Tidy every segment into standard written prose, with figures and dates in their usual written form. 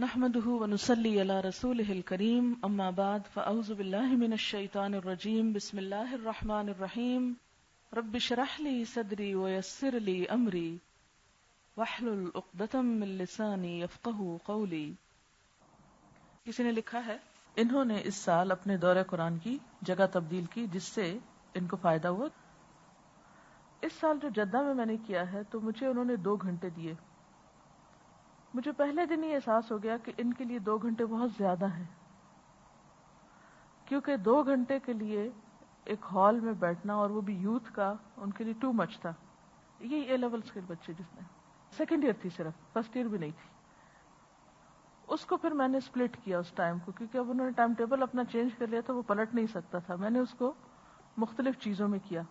نحمده ونصلي على رسوله الكريم اما بعد فاعوذ بالله من الشيطان الرجيم بسم الله الرحمن الرحيم رب اشرح لي صدري ويسر لي امري واحلل عقدة من لساني يفقهوا قولي۔ کسی نے لکھا ہے انہوں نے اس سال اپنے دورہ قرآن کی جگہ تبدیل کی جس سے ان کو فائدہ ہوا۔ اس سال جو جدہ میں نے کیا ہے تو مجھے انہوں نے 2 گھنٹے دیے۔ مجھے پہلے دن ہی احساس ہو گیا کہ ان کے لیے 2 گھنٹے بہت زیادہ ہیں، کیونکہ 2 گھنٹے کے لیے ایک ہال میں بیٹھنا اور وہ بھی یوتھ کا ان کے لیے ٹو مچ تھا۔ یہی اے لیولز کے بچے جس میں سیکنڈ ایئر تھی، صرف فرسٹ ایئر بھی نہیں تھی، اس کو پھر میں نے سپلٹ کیا اس ٹائم کو، کیونکہ اب انہوں نے ٹائم ٹیبل اپنا چینج کر لیا تو وہ پلٹ نہیں سکتا تھا۔ میں نے اس کو مختلف چیزوں میں کیا۔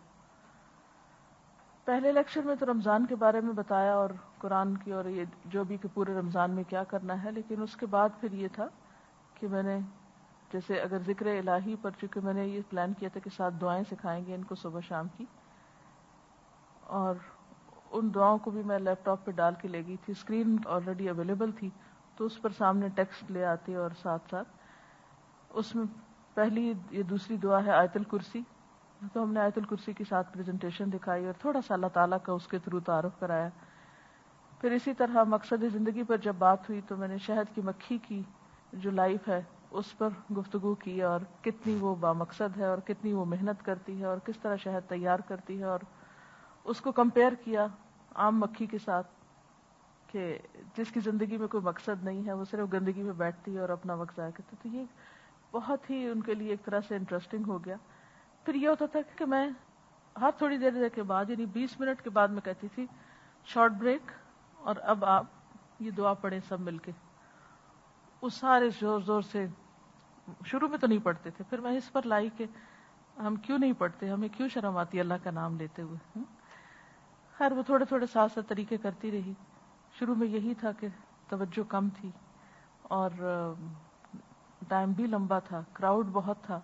پہلے لیکچر میں تو رمضان کے بارے میں بتایا اور قرآن کی اور یہ جو بھی کہ پورے رمضان میں کیا کرنا ہے، لیکن اس کے بعد پھر یہ تھا کہ میں نے جیسے اگر ذکر الہی پر، چونکہ میں نے یہ پلان کیا تھا کہ 7 دعائیں سکھائیں گے ان کو صبح شام کی، اور ان دعاؤں کو بھی میں لیپ ٹاپ پہ ڈال کے لے گئی تھی، اسکرین آلریڈی اویلیبل تھی تو اس پر سامنے ٹیکسٹ لے آتی، اور ساتھ ساتھ اس میں پہلی یہ دوسری دعا ہے آیت الکرسی، تو ہم نے آیت الکرسی کے ساتھ پریزنٹیشن دکھائی اور تھوڑا سا اللہ تعالیٰ کا اس کے تھرو تعارف کرایا۔ پھر اسی طرح مقصد زندگی پر جب بات ہوئی تو میں نے شہد کی مکھی کی جو لائف ہے اس پر گفتگو کی، اور کتنی وہ بامقصد ہے اور کتنی وہ محنت کرتی ہے اور کس طرح شہد تیار کرتی ہے، اور اس کو کمپیئر کیا عام مکھی کے ساتھ کہ جس کی زندگی میں کوئی مقصد نہیں ہے، وہ صرف گندگی میں بیٹھتی ہے اور اپنا وقت ضائع کرتی ہے۔ تو یہ بہت ہی ان کے لیے ایک طرح سے انٹرسٹنگ ہو گیا۔ پھر یہ ہوتا تھا کہ میں ہر تھوڑی دیر کے بعد، یعنی 20 منٹ کے بعد میں کہتی تھی شارٹ بریک، اور اب آپ یہ دعا پڑھیں سب مل کے۔ وہ سارے زور زور سے شروع میں تو نہیں پڑھتے تھے، پھر میں اس پر لائی کہ ہم کیوں نہیں پڑھتے، ہمیں کیوں شرم آتی ہے اللہ کا نام لیتے ہوئے۔ خیر وہ تھوڑے تھوڑے ساتھ طریقے کرتی رہی۔ شروع میں یہی تھا کہ توجہ کم تھی اور ٹائم بھی لمبا تھا، کراؤڈ بہت تھا۔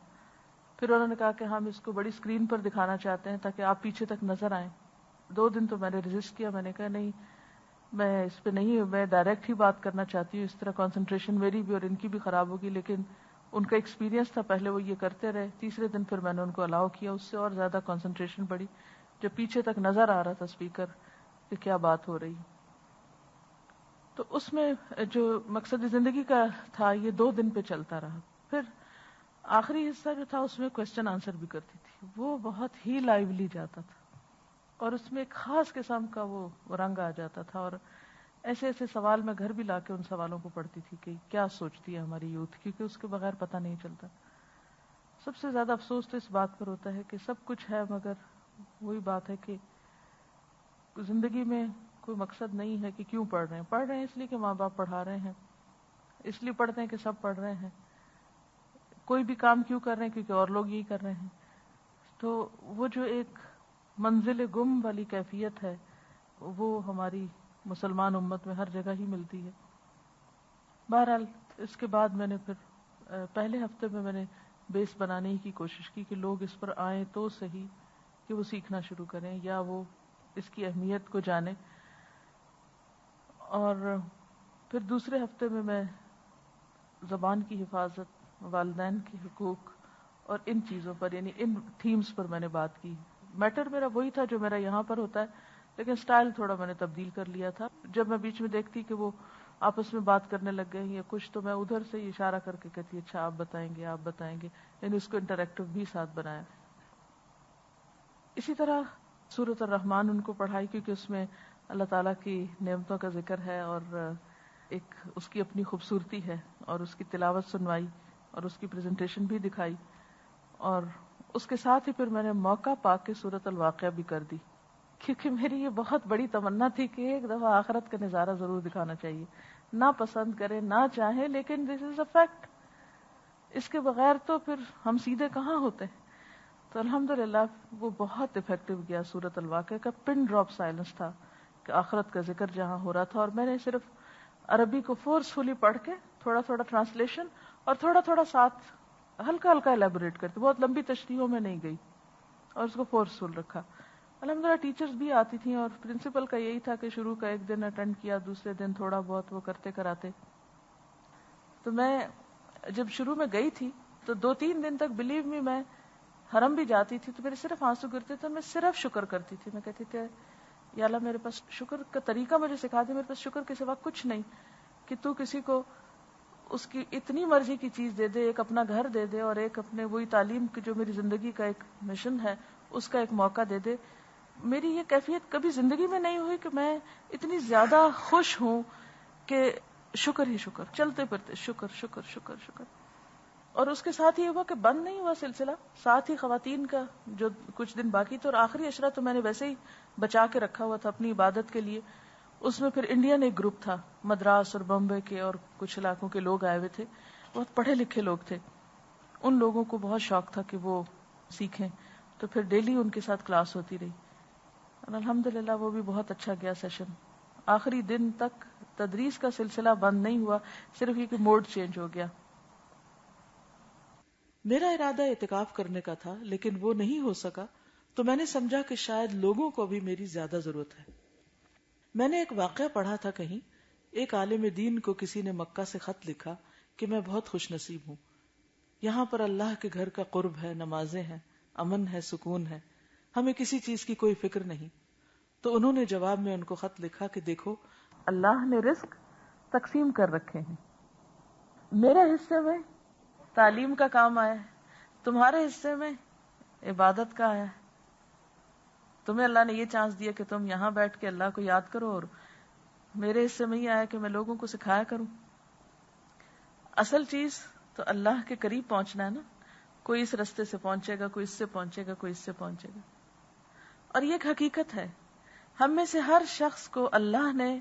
پھر انہوں نے کہا کہ ہم اس کو بڑی اسکرین پر دکھانا چاہتے ہیں تاکہ آپ پیچھے تک نظر آئیں۔ 2 دن تو میں نے ریزسٹ کیا، میں نے کہا نہیں، میں اس پہ نہیں، میں ڈائریکٹ ہی بات کرنا چاہتی ہوں، اس طرح کنسنٹریشن میری بھی اور ان کی بھی خراب ہوگی۔ لیکن ان کا ایکسپیرینس تھا، پہلے وہ یہ کرتے رہے۔ تیسرے دن پھر میں نے ان کو الاؤ کیا، اس سے اور زیادہ کنسنٹریشن بڑھی جب پیچھے تک نظر آ رہا تھا اسپیکر کہ کیا بات ہو رہی۔ تو اس میں جو مقصد زندگی کا تھا یہ 2 دن پہ چلتا رہا۔ پھر آخری حصہ جو تھا اس میں کوسچن آنسر بھی کرتی تھی، وہ بہت ہی لائیولی جاتا تھا اور اس میں ایک خاص قسم کا وہ رنگ آ جاتا تھا، اور ایسے ایسے سوال میں گھر بھی لا کے ان سوالوں کو پڑھتی تھی کہ کیا سوچتی ہے ہماری یوتھ، کیونکہ اس کے بغیر پتہ نہیں چلتا۔ سب سے زیادہ افسوس تو اس بات پر ہوتا ہے کہ سب کچھ ہے مگر وہی بات ہے کہ زندگی میں کوئی مقصد نہیں ہے کہ کیوں پڑھ رہے ہیں۔ پڑھ رہے ہیں اس لیے کہ ماں باپ پڑھا رہے ہیں، اس لیے پڑھتے ہیں کہ سب پڑھ رہے ہیں۔ کوئی بھی کام کیوں کر رہے ہیں؟ کیونکہ اور لوگ یہی کر رہے ہیں۔ تو وہ جو ایک منزل گم والی کیفیت ہے وہ ہماری مسلمان امت میں ہر جگہ ہی ملتی ہے۔ بہرحال اس کے بعد میں نے پھر پہلے ہفتے میں نے بیس بنانے کی کوشش کی کہ لوگ اس پر آئیں تو صحیح کہ وہ سیکھنا شروع کریں یا وہ اس کی اہمیت کو جانیں، اور پھر دوسرے ہفتے میں زبان کی حفاظت، والدین کے حقوق اور ان چیزوں پر، یعنی ان تھیمز پر میں نے بات کی۔ میٹر میرا وہی تھا جو میرا یہاں پر ہوتا ہے، لیکن سٹائل تھوڑا میں نے تبدیل کر لیا تھا۔ جب میں بیچ میں دیکھتی کہ وہ آپس میں بات کرنے لگ گئے یا کچھ، تو میں ادھر سے اشارہ کر کے کہتی اچھا آپ بتائیں گے، آپ بتائیں گے، یعنی اس کو انٹریکٹو بھی ساتھ بنایا۔ اسی طرح سورۃ الرحمن ان کو پڑھائی، کیونکہ اس میں اللہ تعالیٰ کی نعمتوں کا ذکر ہے اور ایک اس کی اپنی خوبصورتی ہے، اور اس کی تلاوت سنوائی اور اس کی پریزنٹیشن بھی دکھائی، اور اس کے ساتھ ہی پھر میں نے موقع پا کے سورۃ الواقعہ بھی کر دی، کیونکہ میری یہ بہت بڑی تمنا تھی کہ ایک دفعہ آخرت کا نظارہ ضرور دکھانا چاہیے، نہ پسند کریں نہ چاہیں، لیکن دس از اے فیکٹ، اس کے بغیر تو پھر ہم سیدھے کہاں ہوتے ہیں۔ تو الحمدللہ وہ بہت افیکٹو گیا۔ سورۃ الواقعہ کا پن ڈراپ سائلنس تھا کہ آخرت کا ذکر جہاں ہو رہا تھا، اور میں نے صرف عربی کو فورسفلی پڑھ کے تھوڑا تھوڑا ٹرانسلیشن اور تھوڑا تھوڑا ساتھ ہلکا ہلکا الیبوریٹ کرتے، بہت لمبی تشریحوں میں نہیں گئی، اور اس کو فورسفل رکھا۔ الحمدللہ ٹیچرز بھی آتی تھیں، اور پرنسپل کا یہی تھا کہ شروع کا 1 دن اٹینڈ کیا، دوسرے دن تھوڑا بہت وہ کرتے کراتے، تو میں جب شروع میں گئی تھی تو 2-3 دن تک بلیو می میں حرم بھی جاتی تھی تو میرے صرف آنسو گرتے تھے، میں صرف شکر کرتی تھی. میں کہتی تھی یا اللہ میرے پاس شکر کا طریقہ مجھے سکھا دے، میرے پاس شکر کے سوا کچھ نہیں کہ تو کسی کو اس کی اتنی مرضی کی چیز دے دے، ایک اپنا گھر دے دے اور ایک اپنے وہی تعلیم کی جو میری زندگی کا ایک مشن ہے اس کا ایک موقع دے دے. میری یہ کیفیت کبھی زندگی میں نہیں ہوئی کہ میں اتنی زیادہ خوش ہوں کہ شکر ہی شکر، چلتے پھرتے شکر شکر شکر شکر. اور اس کے ساتھ یہ ہوا کہ بند نہیں ہوا سلسلہ، ساتھ ہی خواتین کا جو کچھ دن باقی تھے اور آخری عشرہ تو میں نے ویسے ہی بچا کے رکھا ہوا تھا اپنی عبادت کے لیے. اس میں پھر انڈین ایک گروپ تھا، مدراس اور بمبے کے اور کچھ علاقوں کے لوگ آئے ہوئے تھے، بہت پڑھے لکھے لوگ تھے. ان لوگوں کو بہت شوق تھا کہ وہ سیکھیں، تو پھر ڈیلی ان کے ساتھ کلاس ہوتی رہی اور الحمدللہ وہ بھی بہت اچھا گیا سیشن. آخری دن تک تدریس کا سلسلہ بند نہیں ہوا، صرف یہ کہ موڈ چینج ہو گیا. میرا ارادہ اعتکاف کرنے کا تھا لیکن وہ نہیں ہو سکا تو میں نے سمجھا کہ شاید لوگوں کو بھی میری زیادہ ضرورت ہے. میں نے ایک واقعہ پڑھا تھا کہیں، ایک عالم دین کو کسی نے مکہ سے خط لکھا کہ میں بہت خوش نصیب ہوں، یہاں پر اللہ کے گھر کا قرب ہے، نمازیں ہیں، امن ہے، سکون ہے، ہمیں کسی چیز کی کوئی فکر نہیں. تو انہوں نے جواب میں ان کو خط لکھا کہ دیکھو اللہ نے رزق تقسیم کر رکھے ہیں، میرے حصے میں تعلیم کا کام آیا ہے، تمہارے حصے میں عبادت کا آیا ہے. تمہیں اللہ نے یہ چانس دیا کہ تم یہاں بیٹھ کے اللہ کو یاد کرو، اور میرے حصے میں یہ آیا کہ میں لوگوں کو سکھایا کروں. اصل چیز تو اللہ کے قریب پہنچنا ہے نا. کوئی اس رستے سے پہنچے گا، کوئی اس سے پہنچے گا، کوئی اس سے پہنچے گا. اور یہ ایک حقیقت ہے، ہم میں سے ہر شخص کو اللہ نے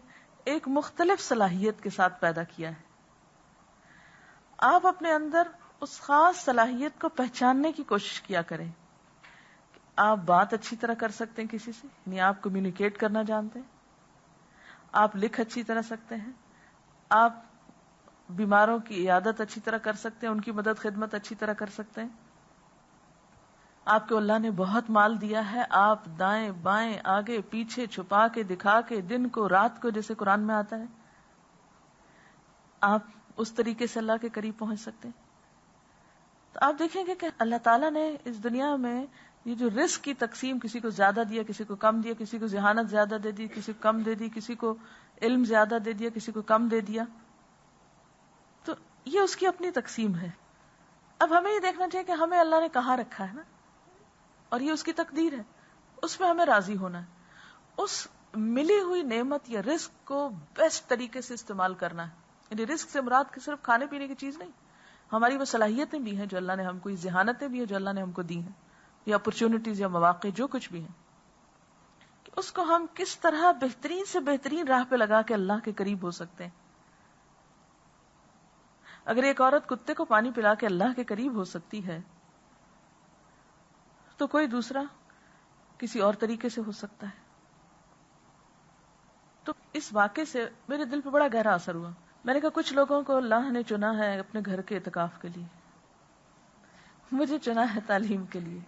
ایک مختلف صلاحیت کے ساتھ پیدا کیا ہے. آپ اپنے اندر اس خاص صلاحیت کو پہچاننے کی کوشش کیا کریں. آپ بات اچھی طرح کر سکتے ہیں کسی سے، یعنی آپ کمیونیکیٹ کرنا جانتے ہیں، آپ لکھ اچھی طرح سکتے ہیں، آپ بیماروں کی عیادت اچھی طرح کر سکتے ہیں، ان کی مدد خدمت اچھی طرح کر سکتے ہیں. آپ کو اللہ نے بہت مال دیا ہے، آپ دائیں بائیں آگے پیچھے چھپا کے دکھا کے دن کو رات کو، جیسے قرآن میں آتا ہے، آپ اس طریقے سے اللہ کے قریب پہنچ سکتے ہیں. تو آپ دیکھیں گے کہ اللہ تعالیٰ نے اس دنیا میں یہ جو رزق کی تقسیم، کسی کو زیادہ دیا، کسی کو کم دیا، کسی کو ذہانت زیادہ دے دی، کسی کو کم دے دی، کسی کو علم زیادہ دے دیا، کسی کو کم دے دیا، تو یہ اس کی اپنی تقسیم ہے. اب ہمیں یہ دیکھنا چاہیے کہ ہمیں اللہ نے کہاں رکھا ہے نا، اور یہ اس کی تقدیر ہے، اس میں ہمیں راضی ہونا ہے. اس ملی ہوئی نعمت یا رزق کو بیسٹ طریقے سے استعمال کرنا ہے. یعنی رزق سے مراد صرف کھانے پینے کی چیز نہیں، ہماری وہ صلاحیتیں بھی ہیں جو اللہ نے ہم کو، ذہانتیں بھی ہیں جو اللہ نے ہم کو دی ہیں، یا اپرچونٹیز یا مواقع جو کچھ بھی ہیں، کہ اس کو ہم کس طرح بہترین سے بہترین راہ پہ لگا کے اللہ کے قریب ہو سکتے ہیں. اگر ایک عورت کتے کو پانی پلا کے اللہ کے قریب ہو سکتی ہے تو کوئی دوسرا کسی اور طریقے سے ہو سکتا ہے. تو اس واقعے سے میرے دل پہ بڑا گہرا اثر ہوا. میں نے کہا کچھ لوگوں کو اللہ نے چنا ہے اپنے گھر کے اعتکاف کے لیے، مجھے چنا ہے تعلیم کے لیے،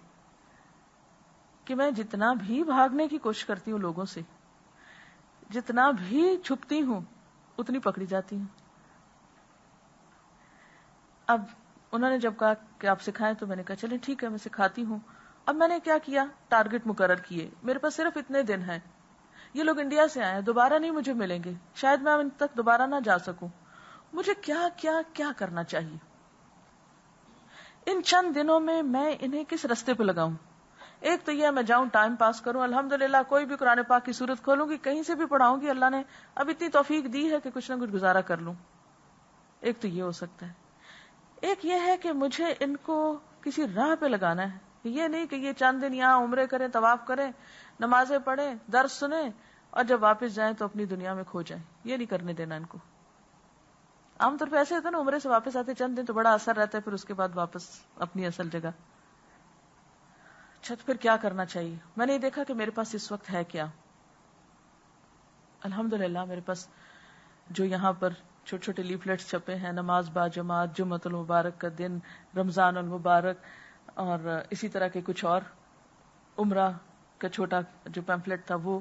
کہ میں جتنا بھی بھاگنے کی کوشش کرتی ہوں لوگوں سے، جتنا بھی چھپتی ہوں، اتنی پکڑی جاتی ہوں. اب انہوں نے جب کہا کہ آپ سکھائیں تو میں نے کہا چلیں ٹھیک ہے میں سکھاتی ہوں. اب میں نے کیا کیا، ٹارگٹ مقرر کیے، میرے پاس صرف اتنے دن ہیں، یہ لوگ انڈیا سے آئے ہیں، دوبارہ نہیں مجھے ملیں گے، شاید میں ان تک دوبارہ نہ جا سکوں، مجھے کیا کیا کیا کرنا چاہیے، ان چند دنوں میں انہیں کس رستے پہ لگاؤں. ایک تو یہ میں جاؤں ٹائم پاس کروں، الحمدللہ کوئی بھی قرآن پاک کی صورت کھولوں گی، کہیں سے بھی پڑھاؤں گی، اللہ نے اب اتنی توفیق دی ہے کہ کچھ نہ کچھ گزارا کر لوں. ایک تو یہ ہو سکتا ہے. ایک یہ ہے کہ مجھے ان کو کسی راہ پہ لگانا ہے، یہ نہیں کہ یہ چند دن یہاں عمرے کریں، طواف کریں، نمازیں پڑھیں، درس سنیں، اور جب واپس جائیں تو اپنی دنیا میں کھو جائیں. یہ نہیں کرنے دینا ان کو. عام طور پہ ایسے ہوتا ہے نا، عمرے سے واپس آتے چند دن تو بڑا اثر رہتا ہے، پھر اس کے بعد واپس اپنی اصل جگہ. اچھا تو پھر کیا کرنا چاہیے؟ میں نے یہ دیکھا کہ میرے پاس اس وقت ہے کیا. الحمدللہ میرے پاس جو یہاں پر چھوٹے چھوٹے لیفلیٹس چھپے ہیں، نماز با جماعت، جمعۃ المبارک کا دن، رمضان المبارک، اور اسی طرح کے کچھ اور، عمرہ کا چھوٹا جو پیمفلیٹ تھا وہ،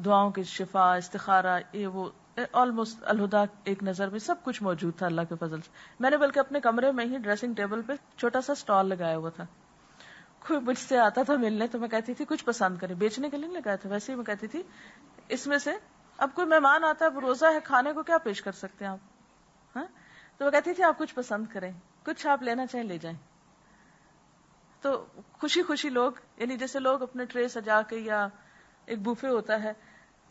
دعاؤں کی شفا، استخارہ، یہ وہ آلموسٹ الہدا ایک نظر میں سب کچھ موجود تھا اللہ کے فضل سے. میں نے بلکہ اپنے کمرے میں ہی ڈریسنگ ٹیبل پہ چھوٹا سا اسٹال لگایا ہوا تھا. کوئی مجھ سے آتا تھا ملنے تو میں کہتی تھی کچھ پسند کریں, بیچنے کے لیے نہیں لگایا تھا, ویسے ہی میں کہتی تھی اس میں سے اب کوئی مہمان آتا ہے, روزہ ہے, کھانے کو کیا پیش کر سکتے ہیں آپ, ہاں, تو میں کہتی تھی آپ کچھ پسند کریں, کچھ آپ لینا چاہیں لے جائیں. تو خوشی خوشی لوگ, یعنی جیسے لوگ اپنے ٹرے سجا کے, یا ایک بوفے ہوتا ہے,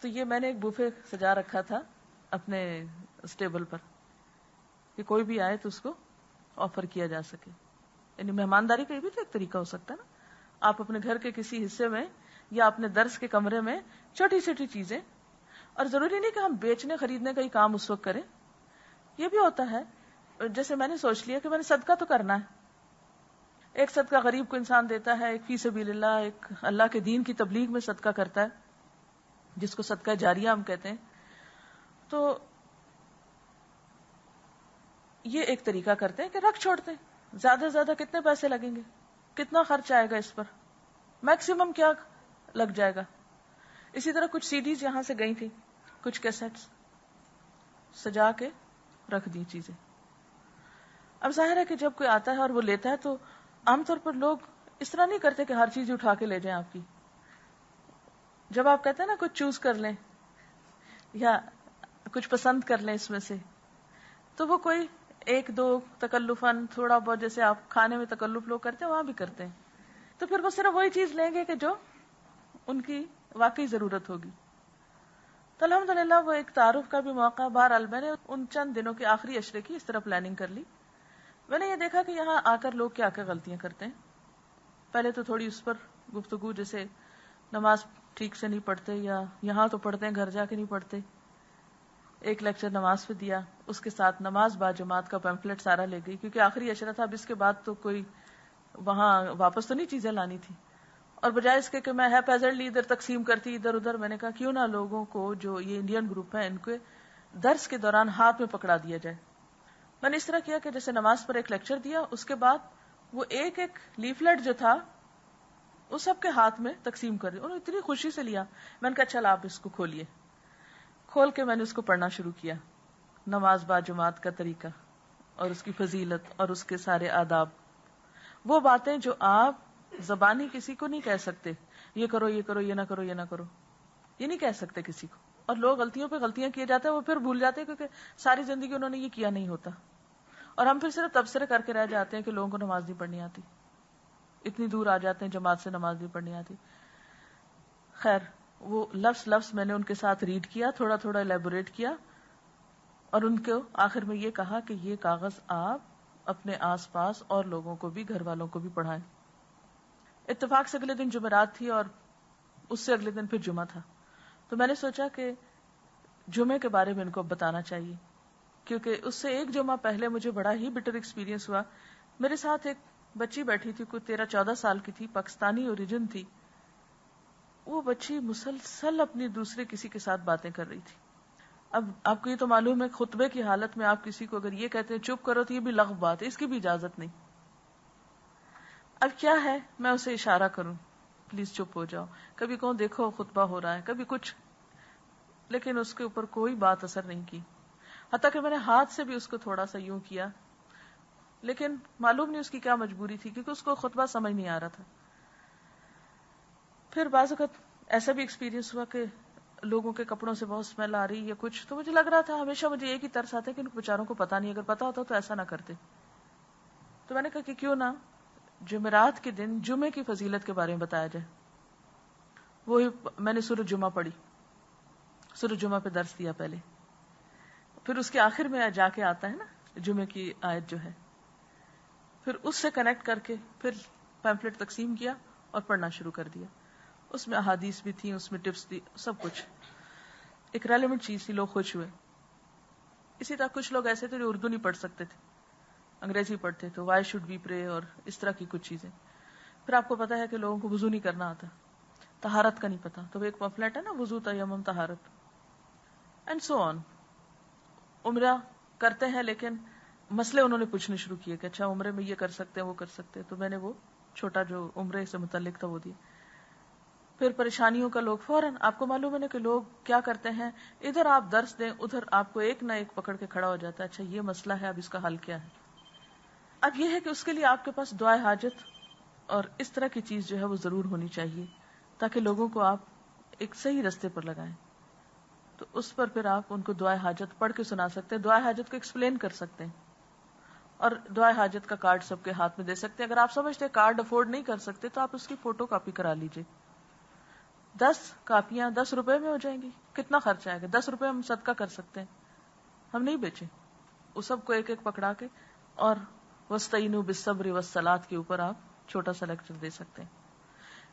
تو یہ میں نے ایک بوفے سجا رکھا تھا اپنے اسٹیبل پر کہ کوئی بھی آئے تو اس کو آفر کیا جا سکے. یعنی مہمانداری کا یہ بھی تو ایک طریقہ ہو سکتا ہے نا, آپ اپنے گھر کے کسی حصے میں یا اپنے درس کے کمرے میں چھوٹی چھوٹی چیزیں, اور ضروری نہیں کہ ہم بیچنے خریدنے کا ہی کام اس وقت کریں, یہ بھی ہوتا ہے. جیسے میں نے سوچ لیا کہ میں نے صدقہ تو کرنا ہے, ایک صدقہ غریب کو انسان دیتا ہے, ایک فی سبیل اللہ, ایک اللہ کے دین کی تبلیغ میں صدقہ کرتا ہے جس کو صدقہ جاریہ ہم کہتے ہیں. تو یہ ایک طریقہ کرتے ہیں کہ رکھ چھوڑتے ہیں, زیادہ سے زیادہ کتنے پیسے لگیں گے, کتنا خرچ آئے گا اس پر, میکسیمم کیا لگ جائے گا. اسی طرح کچھ سی ڈیز یہاں سے گئی تھی, کچھ کیسٹس سجا کے رکھ دی چیزیں. اب ظاہر ہے کہ جب کوئی آتا ہے اور وہ لیتا ہے تو عام طور پر لوگ اس طرح نہیں کرتے کہ ہر چیز اٹھا کے لے جائیں آپ کی. جب آپ کہتے ہیں نا کچھ چوز کر لیں یا کچھ پسند کر لیں اس میں سے, تو وہ کوئی ایک دو تکلفاً تھوڑا بہت, جیسے آپ کھانے میں تکلف لوگ کرتے ہیں وہاں بھی کرتے ہیں, تو پھر وہ صرف وہی چیز لیں گے کہ جو ان کی واقعی ضرورت ہوگی. تو الحمدللہ وہ ایک تعارف کا بھی موقع. بہرحال میں نے ان چند دنوں کے آخری عشرے کی اس طرح پلاننگ کر لی. میں نے یہ دیکھا کہ یہاں آ کر لوگ کیا کیا غلطیاں کرتے ہیں. پہلے تو تھوڑی اس پر گفتگو, جیسے نماز ٹھیک سے نہیں پڑھتے, یا یہاں تو پڑھتے ہیں گھر جا کے نہیں پڑھتے. ایک لیکچر نماز پہ دیا, اس کے ساتھ نماز با جماعت کا پیمفلٹ سارا لے گئی, کیونکہ آخری عشرہ تھا. اب اس کے بعد تو کوئی وہاں واپس تو نہیں چیزیں لانی تھی. اور بجائے اس کے کہ میں ہیپیزرلی ادھر تقسیم کرتی ادھر ادھر, میں نے کہا کیوں نہ لوگوں کو جو یہ انڈین گروپ ہے ان کے درس کے دوران ہاتھ میں پکڑا دیا جائے. میں نے اس طرح کیا کہ جیسے نماز پر ایک لیکچر دیا, اس کے بعد وہ ایک ایک لیفلیٹ جو تھا وہ سب کے ہاتھ میں تقسیم کر دی. انہوں نے اتنی خوشی سے لیا. میں نے کہا چل آپ اس کو کھولیے. کھول کے میں نے اس کو پڑھنا شروع کیا, نماز با جماعت کا طریقہ اور اس کی فضیلت اور اس کے سارے آداب, وہ باتیں جو آپ زبانی کسی کو نہیں کہہ سکتے, یہ کرو یہ کرو, یہ نہ کرو یہ نہ کرو, یہ نہیں کہہ سکتے کسی کو. اور لوگ غلطیوں پہ غلطیاں کیے جاتے ہیں, وہ پھر بھول جاتے ہیں کیونکہ ساری زندگی انہوں نے یہ کیا نہیں ہوتا, اور ہم پھر صرف تبصرے کر کے رہ جاتے ہیں کہ لوگوں کو نماز نہیں پڑھنی آتی, اتنی دور آ جاتے ہیں جماعت سے نماز نہیں پڑھنی آتی. خیر, وہ لفظ میں نے ان کے ساتھ ریڈ کیا, تھوڑا تھوڑا الیبوریٹ کیا, اور ان کو آخر میں یہ کہا کہ یہ کاغذ آپ اپنے آس پاس اور لوگوں کو بھی, گھر والوں کو بھی پڑھائیں. اتفاق سے اگلے دن جمعرات تھی اور اس سے اگلے دن پھر جمعہ تھا, تو میں نے سوچا کہ جمعے کے بارے میں ان کو بتانا چاہیے, کیونکہ اس سے ایک جمعہ پہلے مجھے بڑا ہی بٹر ایکسپیرینس ہوا. میرے ساتھ ایک بچی بیٹھی تھی, کوئی 13-14 سال کی تھی, پاکستانی اوریجن تھی. وہ بچی مسلسل اپنی دوسرے کسی کے ساتھ باتیں کر رہی تھی. اب آپ کو یہ تو معلوم ہے خطبے کی حالت میں آپ کسی کو اگر یہ کہتے ہیں چپ کرو تو یہ بھی لغو بات ہے, اس کی بھی اجازت نہیں. اب کیا ہے, میں اسے اشارہ کروں پلیز چپ ہو جاؤ, کبھی کہوں دیکھو خطبہ ہو رہا ہے, کبھی کچھ, لیکن اس کے اوپر کوئی بات اثر نہیں کی. حتیٰ کہ میں نے ہاتھ سے بھی اس کو تھوڑا سا یوں کیا, لیکن معلوم نہیں اس کی کیا مجبوری تھی, کیونکہ اس کو خطبہ سمجھ نہیں آ رہا تھا. پھر بعض اوقات ایسا بھی ایکسپیرینس ہوا کہ لوگوں کے کپڑوں سے بہت اسمیل آ رہی یا کچھ, تو مجھے لگ رہا تھا, ہمیشہ مجھے ایک ہی ترس آتا ہے کہ ان بیچاروں کو پتا نہیں, اگر پتا ہوتا تو ایسا نہ کرتے. تو میں نے کہا کہ کیوں نہ جمعرات کے دن جمعے کی فضیلت کے بارے میں بتایا جائے. وہی میں نے سورۃ جمعہ پڑھی, سورۃ جمعہ پہ درس دیا پہلے, پھر اس کے آخر میں جا کے آتا ہے نا جمعے کی آیت جو ہے, پھر اس سے کنیکٹ کر کے پھر پیمفلٹ تقسیم کیا اور پڑھنا شروع کر دیا. اس میں احادیث بھی تھیں, اس میں ٹپس دی, سب کچھ ایک ریلیونٹ چیز تھی, لوگ خوش ہوئے. اسی طرح کچھ لوگ ایسے تھے جو اردو نہیں پڑھ سکتے تھے, انگریزی پڑھتے تھے, وائی شوڈ وی پرے اور اس طرح کی کچھ چیزیں. پھر آپ کو پتا ہے کہ لوگوں کو وضو نہیں کرنا آتا, طہارت کا نہیں پتا, تو ایک پمفلٹ ہے نا وضو تیمم طہارت اینڈ سو آن. عمرہ کرتے ہیں لیکن مسئلے انہوں نے پوچھنے شروع کیے کہ اچھا عمرے میں یہ کر سکتے ہیں وہ کر سکتے ہیں, تو میں نے وہ چھوٹا جو عمرے سے متعلق تھا وہ دیا. پھر پریشانیوں کا لوگ فوراً، آپ کو معلوم ہے نا کہ لوگ کیا کرتے ہیں، ادھر آپ درس دیں ادھر آپ کو ایک نہ ایک پکڑ کے کھڑا ہو جاتا ہے، اچھا یہ مسئلہ ہے اب اس کا حل کیا ہے. اب یہ ہے کہ اس کے لیے آپ کے پاس دعائے حاجت اور اس طرح کی چیز جو ہے وہ ضرور ہونی چاہیے تاکہ لوگوں کو آپ ایک صحیح رستے پر لگائیں. تو اس پر پھر آپ ان کو دعائے حاجت پڑھ کے سنا سکتے ہیں، دعائے حاجت کو ایکسپلین کر سکتے ہیں، اور دعائے حاجت کا کارڈ سب کے ہاتھ میں دے سکتے ہیں. اگر آپ سمجھتے ہیں کارڈ افورڈ نہیں کر سکتے تو آپ اس کی فوٹو کاپی کرا لیجئے. 10 کاپیاں 10 روپے میں ہو جائیں گی، کتنا خرچ آئے گا؟ 10 روپے ہم صدقہ کر سکتے ہیں، ہم نہیں بیچے. وہ سب کو ایک ایک پکڑا کے اور وَاسْتَعِينُوا بِالصَّبْرِ وَالصَّلَاةِ کے اوپر آپ چھوٹا سا لیکچر دے سکتے ہیں.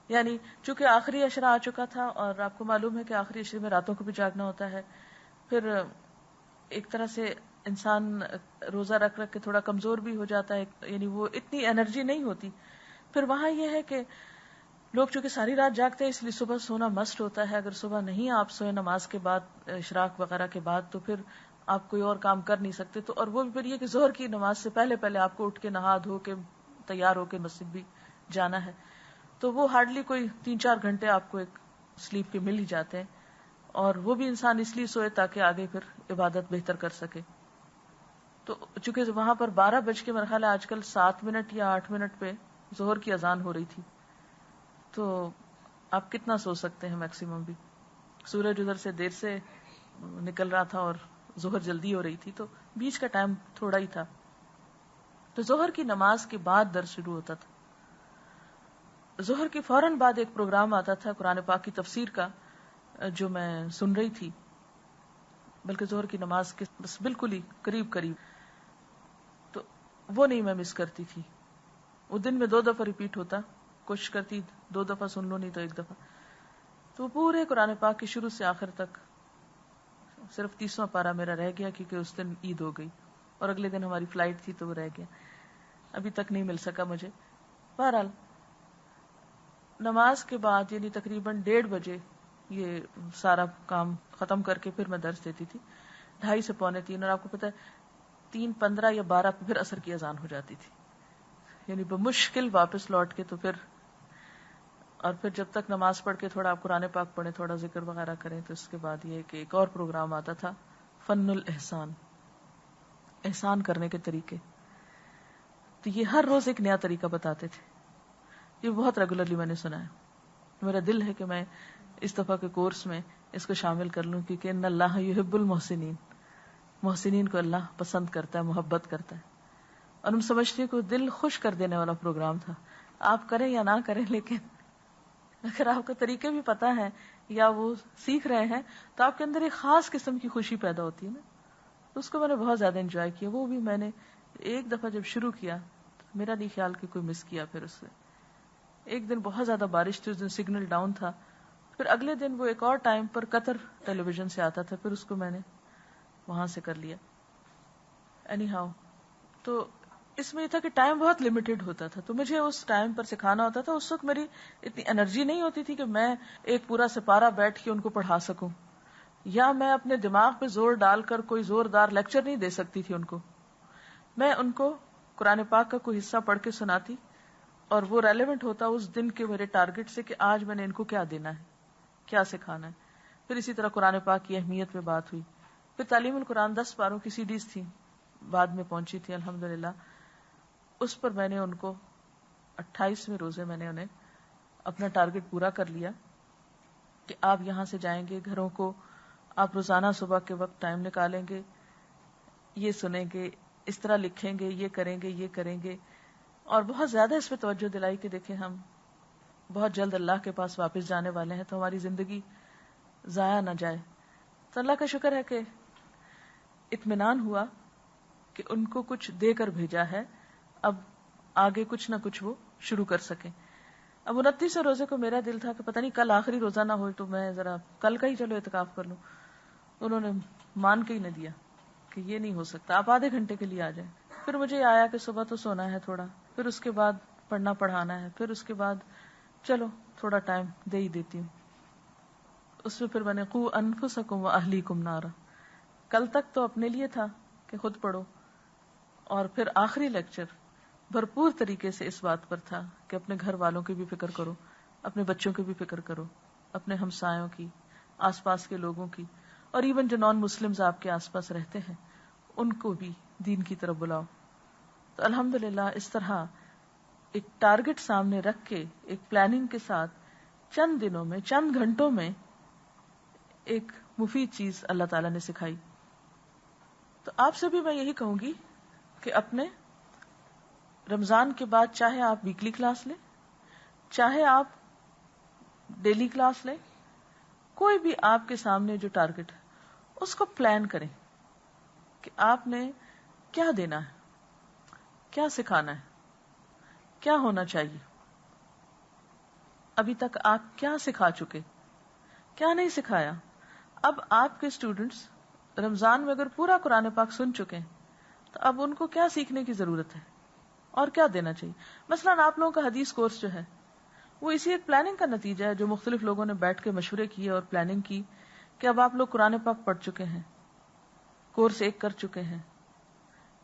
یعنی چونکہ آخری عشرہ آ چکا تھا اور آپ کو معلوم ہے کہ آخری عشرے میں راتوں کو بھی جاگنا ہوتا ہے، پھر ایک طرح سے انسان روزہ رکھ رکھ کے تھوڑا کمزور بھی ہو جاتا ہے، یعنی وہ اتنی انرجی نہیں ہوتی. پھر وہاں یہ ہے کہ لوگ چونکہ ساری رات جاگتے ہیں اس لیے صبح سونا مسٹ ہوتا ہے. اگر صبح نہیں آپ سوئے نماز کے بعد اشراق وغیرہ کے بعد تو پھر آپ کوئی اور کام کر نہیں سکتے. تو اور وہ بھی پھر یہ کہ ظہر کی نماز سے پہلے پہلے آپ کو اٹھ کے نہا دھو کے تیار ہو کے مسجد بھی جانا ہے، تو وہ ہارڈلی کوئی 3-4 گھنٹے آپ کو ایک سلیپ کے مل ہی جاتے ہیں، اور وہ بھی انسان اس لیے سوئے تاکہ آگے پھر عبادت بہتر کر سکے. تو چونکہ وہاں پر 12 بج کے میرا خیال ہے آج کل 7 منٹ یا 8 منٹ پہ ظہر کی اذان ہو رہی تھی، تو آپ کتنا سو سکتے ہیں میکسیمم بھی. سورج ادھر سے دیر سے نکل رہا تھا اور ظہر جلدی ہو رہی تھی، تو بیچ کا ٹائم تھوڑا ہی تھا. تو ظہر کی نماز کے بعد درس شروع ہوتا تھا. ظہر کے فوراً بعد ایک پروگرام آتا تھا قرآن پاک کی تفسیر کا جو میں سن رہی تھی، بلکہ ظہر کی نماز کے بس بالکل ہی قریب قریب، تو وہ نہیں میں مس کرتی تھی. وہ دن میں 2 دفعہ ریپیٹ ہوتا، کوشش کرتی 2 دفعہ سن لو نہیں تو 1 دفعہ. تو پورے قرآن پاک کی شروع سے آخر تک صرف 30واں پارہ میرا رہ گیا کیونکہ اس دن عید ہو گئی اور اگلے دن ہماری فلائٹ تھی تو وہ رہ گیا، ابھی تک نہیں مل سکا مجھے. بہرحال نماز کے بعد یعنی تقریباً 1:30 بجے یہ سارا کام ختم کر کے پھر میں درس دیتی تھی 2:30 سے 2:45. اور آپ کو پتا ہے 3:15 یا 12 پہ پھر عصر کی اذان ہو جاتی تھی، یعنی بمشکل واپس لوٹ کے تو پھر، اور پھر جب تک نماز پڑھ کے تھوڑا آپ قرآن پاک پڑھیں تھوڑا ذکر وغیرہ کریں تو اس کے بعد یہ کہ ایک اور پروگرام آتا تھا فن الاحسان، احسان کرنے کے طریقے. تو یہ ہر روز ایک نیا طریقہ بتاتے تھے. یہ بہت ریگولرلی میں نے سنا ہے. میرا دل ہے کہ میں اس دفعہ کے کورس میں اس کو شامل کر لوں، کیونکہ ان اللہ یحب المحسنین، محسنین کو اللہ پسند کرتا ہے، محبت کرتا ہے. اور ہم سمجھتے ہیں کہ دل خوش کر دینے والا پروگرام تھا. آپ کریں یا نہ کریں، لیکن اگر آپ کو طریقے بھی پتا ہے یا وہ سیکھ رہے ہیں تو آپ کے اندر ایک خاص قسم کی خوشی پیدا ہوتی ہے نا. اس کو میں نے بہت زیادہ انجوائے کیا. وہ بھی میں نے ایک دفعہ جب شروع کیا میرا نہیں خیال کہ کوئی مس کیا. پھر اس سے ایک دن بہت زیادہ بارش تھی، اس دن سگنل ڈاؤن تھا. پھر اگلے دن وہ ایک اور ٹائم پر قطر ٹیلی ویژن سے آتا تھا، پھر اس کو میں نے وہاں سے کر لیا. اینی ہاؤ تو اس میں یہ تھا کہ ٹائم بہت لمیٹڈ ہوتا تھا، تو مجھے اس ٹائم پر سکھانا ہوتا تھا. اس وقت میری اتنی انرجی نہیں ہوتی تھی کہ میں ایک پورا سپارہ بیٹھ کے ان کو پڑھا سکوں، یا میں اپنے دماغ پہ زور ڈال کر کوئی زوردار لیکچر نہیں دے سکتی تھی ان کو. میں ان کو قرآن پاک کا کوئی حصہ پڑھ کے سناتی اور وہ ریلیونٹ ہوتا اس دن کے میرے ٹارگٹ سے کہ آج میں نے ان کو کیا دینا ہے، کیا سکھانا ہے. پھر اسی طرح قرآن پاک کی اہمیت پہ بات ہوئی. پھر تعلیم القرآن 10 پاروں کی CDs تھی، بعد میں پہنچی تھی الحمدللہ. اس پر میں نے ان کو 28ویں روزے میں نے انہیں اپنا ٹارگٹ پورا کر لیا کہ آپ یہاں سے جائیں گے گھروں کو، آپ روزانہ صبح کے وقت ٹائم نکالیں گے، یہ سنیں گے، اس طرح لکھیں گے، یہ کریں گے، یہ کریں گے. اور بہت زیادہ اس پہ توجہ دلائی کہ دیکھیں ہم بہت جلد اللہ کے پاس واپس جانے والے ہیں، تو ہماری زندگی ضائع نہ جائے. تو اللہ کا شکر ہے کہ اطمینان ہوا کہ ان کو کچھ دے کر بھیجا ہے، اب آگے کچھ نہ کچھ وہ شروع کر سکیں. اب 29 روزے کو میرا دل تھا کہ پتہ نہیں کل آخری روزہ نہ ہو تو میں ذرا کل کا ہی چلو اعتکاف کر لوں. انہوں نے مان کے ہی نہ دیا کہ یہ نہیں ہو سکتا، آپ آدھے گھنٹے کے لیے آ جائیں. پھر مجھے آیا کہ صبح تو سونا ہے تھوڑا، پھر اس کے بعد پڑھنا پڑھانا ہے، پھر اس کے بعد چلو تھوڑا ٹائم دے ہی دیتی ہوں. اس میں پھر میں نے قو انفسکم واہلیکم نارا، کل تک تو اپنے لیے تھا کہ خود پڑھو، اور پھر آخری لیکچر بھرپور طریقے سے اس بات پر تھا کہ اپنے گھر والوں کی بھی فکر کرو اپنے بچوں کی بھی فکر کرو، اپنے ہمسایوں کی، آس پاس کے لوگوں کی، اور ایون جو نان مسلمز آپ کے آس پاس رہتے ہیں ان کو بھی دین کی طرف بلاؤ. تو الحمدللہ اس طرح ایک ٹارگٹ سامنے رکھ کے ایک پلاننگ کے ساتھ چند دنوں میں، چند گھنٹوں میں ایک مفید چیز اللہ تعالیٰ نے سکھائی. تو آپ سے بھی میں یہی کہوں گی کہ اپنے رمضان کے بعد چاہے آپ ویکلی کلاس لیں، چاہے آپ ڈیلی کلاس لیں، کوئی بھی آپ کے سامنے جو ٹارگٹ ہے اس کو پلان کریں کہ آپ نے کیا دینا ہے، کیا سکھانا ہے، کیا ہونا چاہیے. ابھی تک آپ کیا سکھا چکے، کیا نہیں سکھایا. اب آپ کے اسٹوڈنٹس رمضان میں اگر پورا قرآن پاک سن چکے ہیں تو اب ان کو کیا سیکھنے کی ضرورت ہے اور کیا دینا چاہیے. مثلاً آپ لوگوں کا حدیث کورس جو ہے وہ اسی ایک پلاننگ کا نتیجہ ہے جو مختلف لوگوں نے بیٹھ کے مشورے کیے اور پلاننگ کی کہ اب آپ لوگ قرآن پاک پڑھ چکے ہیں، کورس ایک کر چکے ہیں،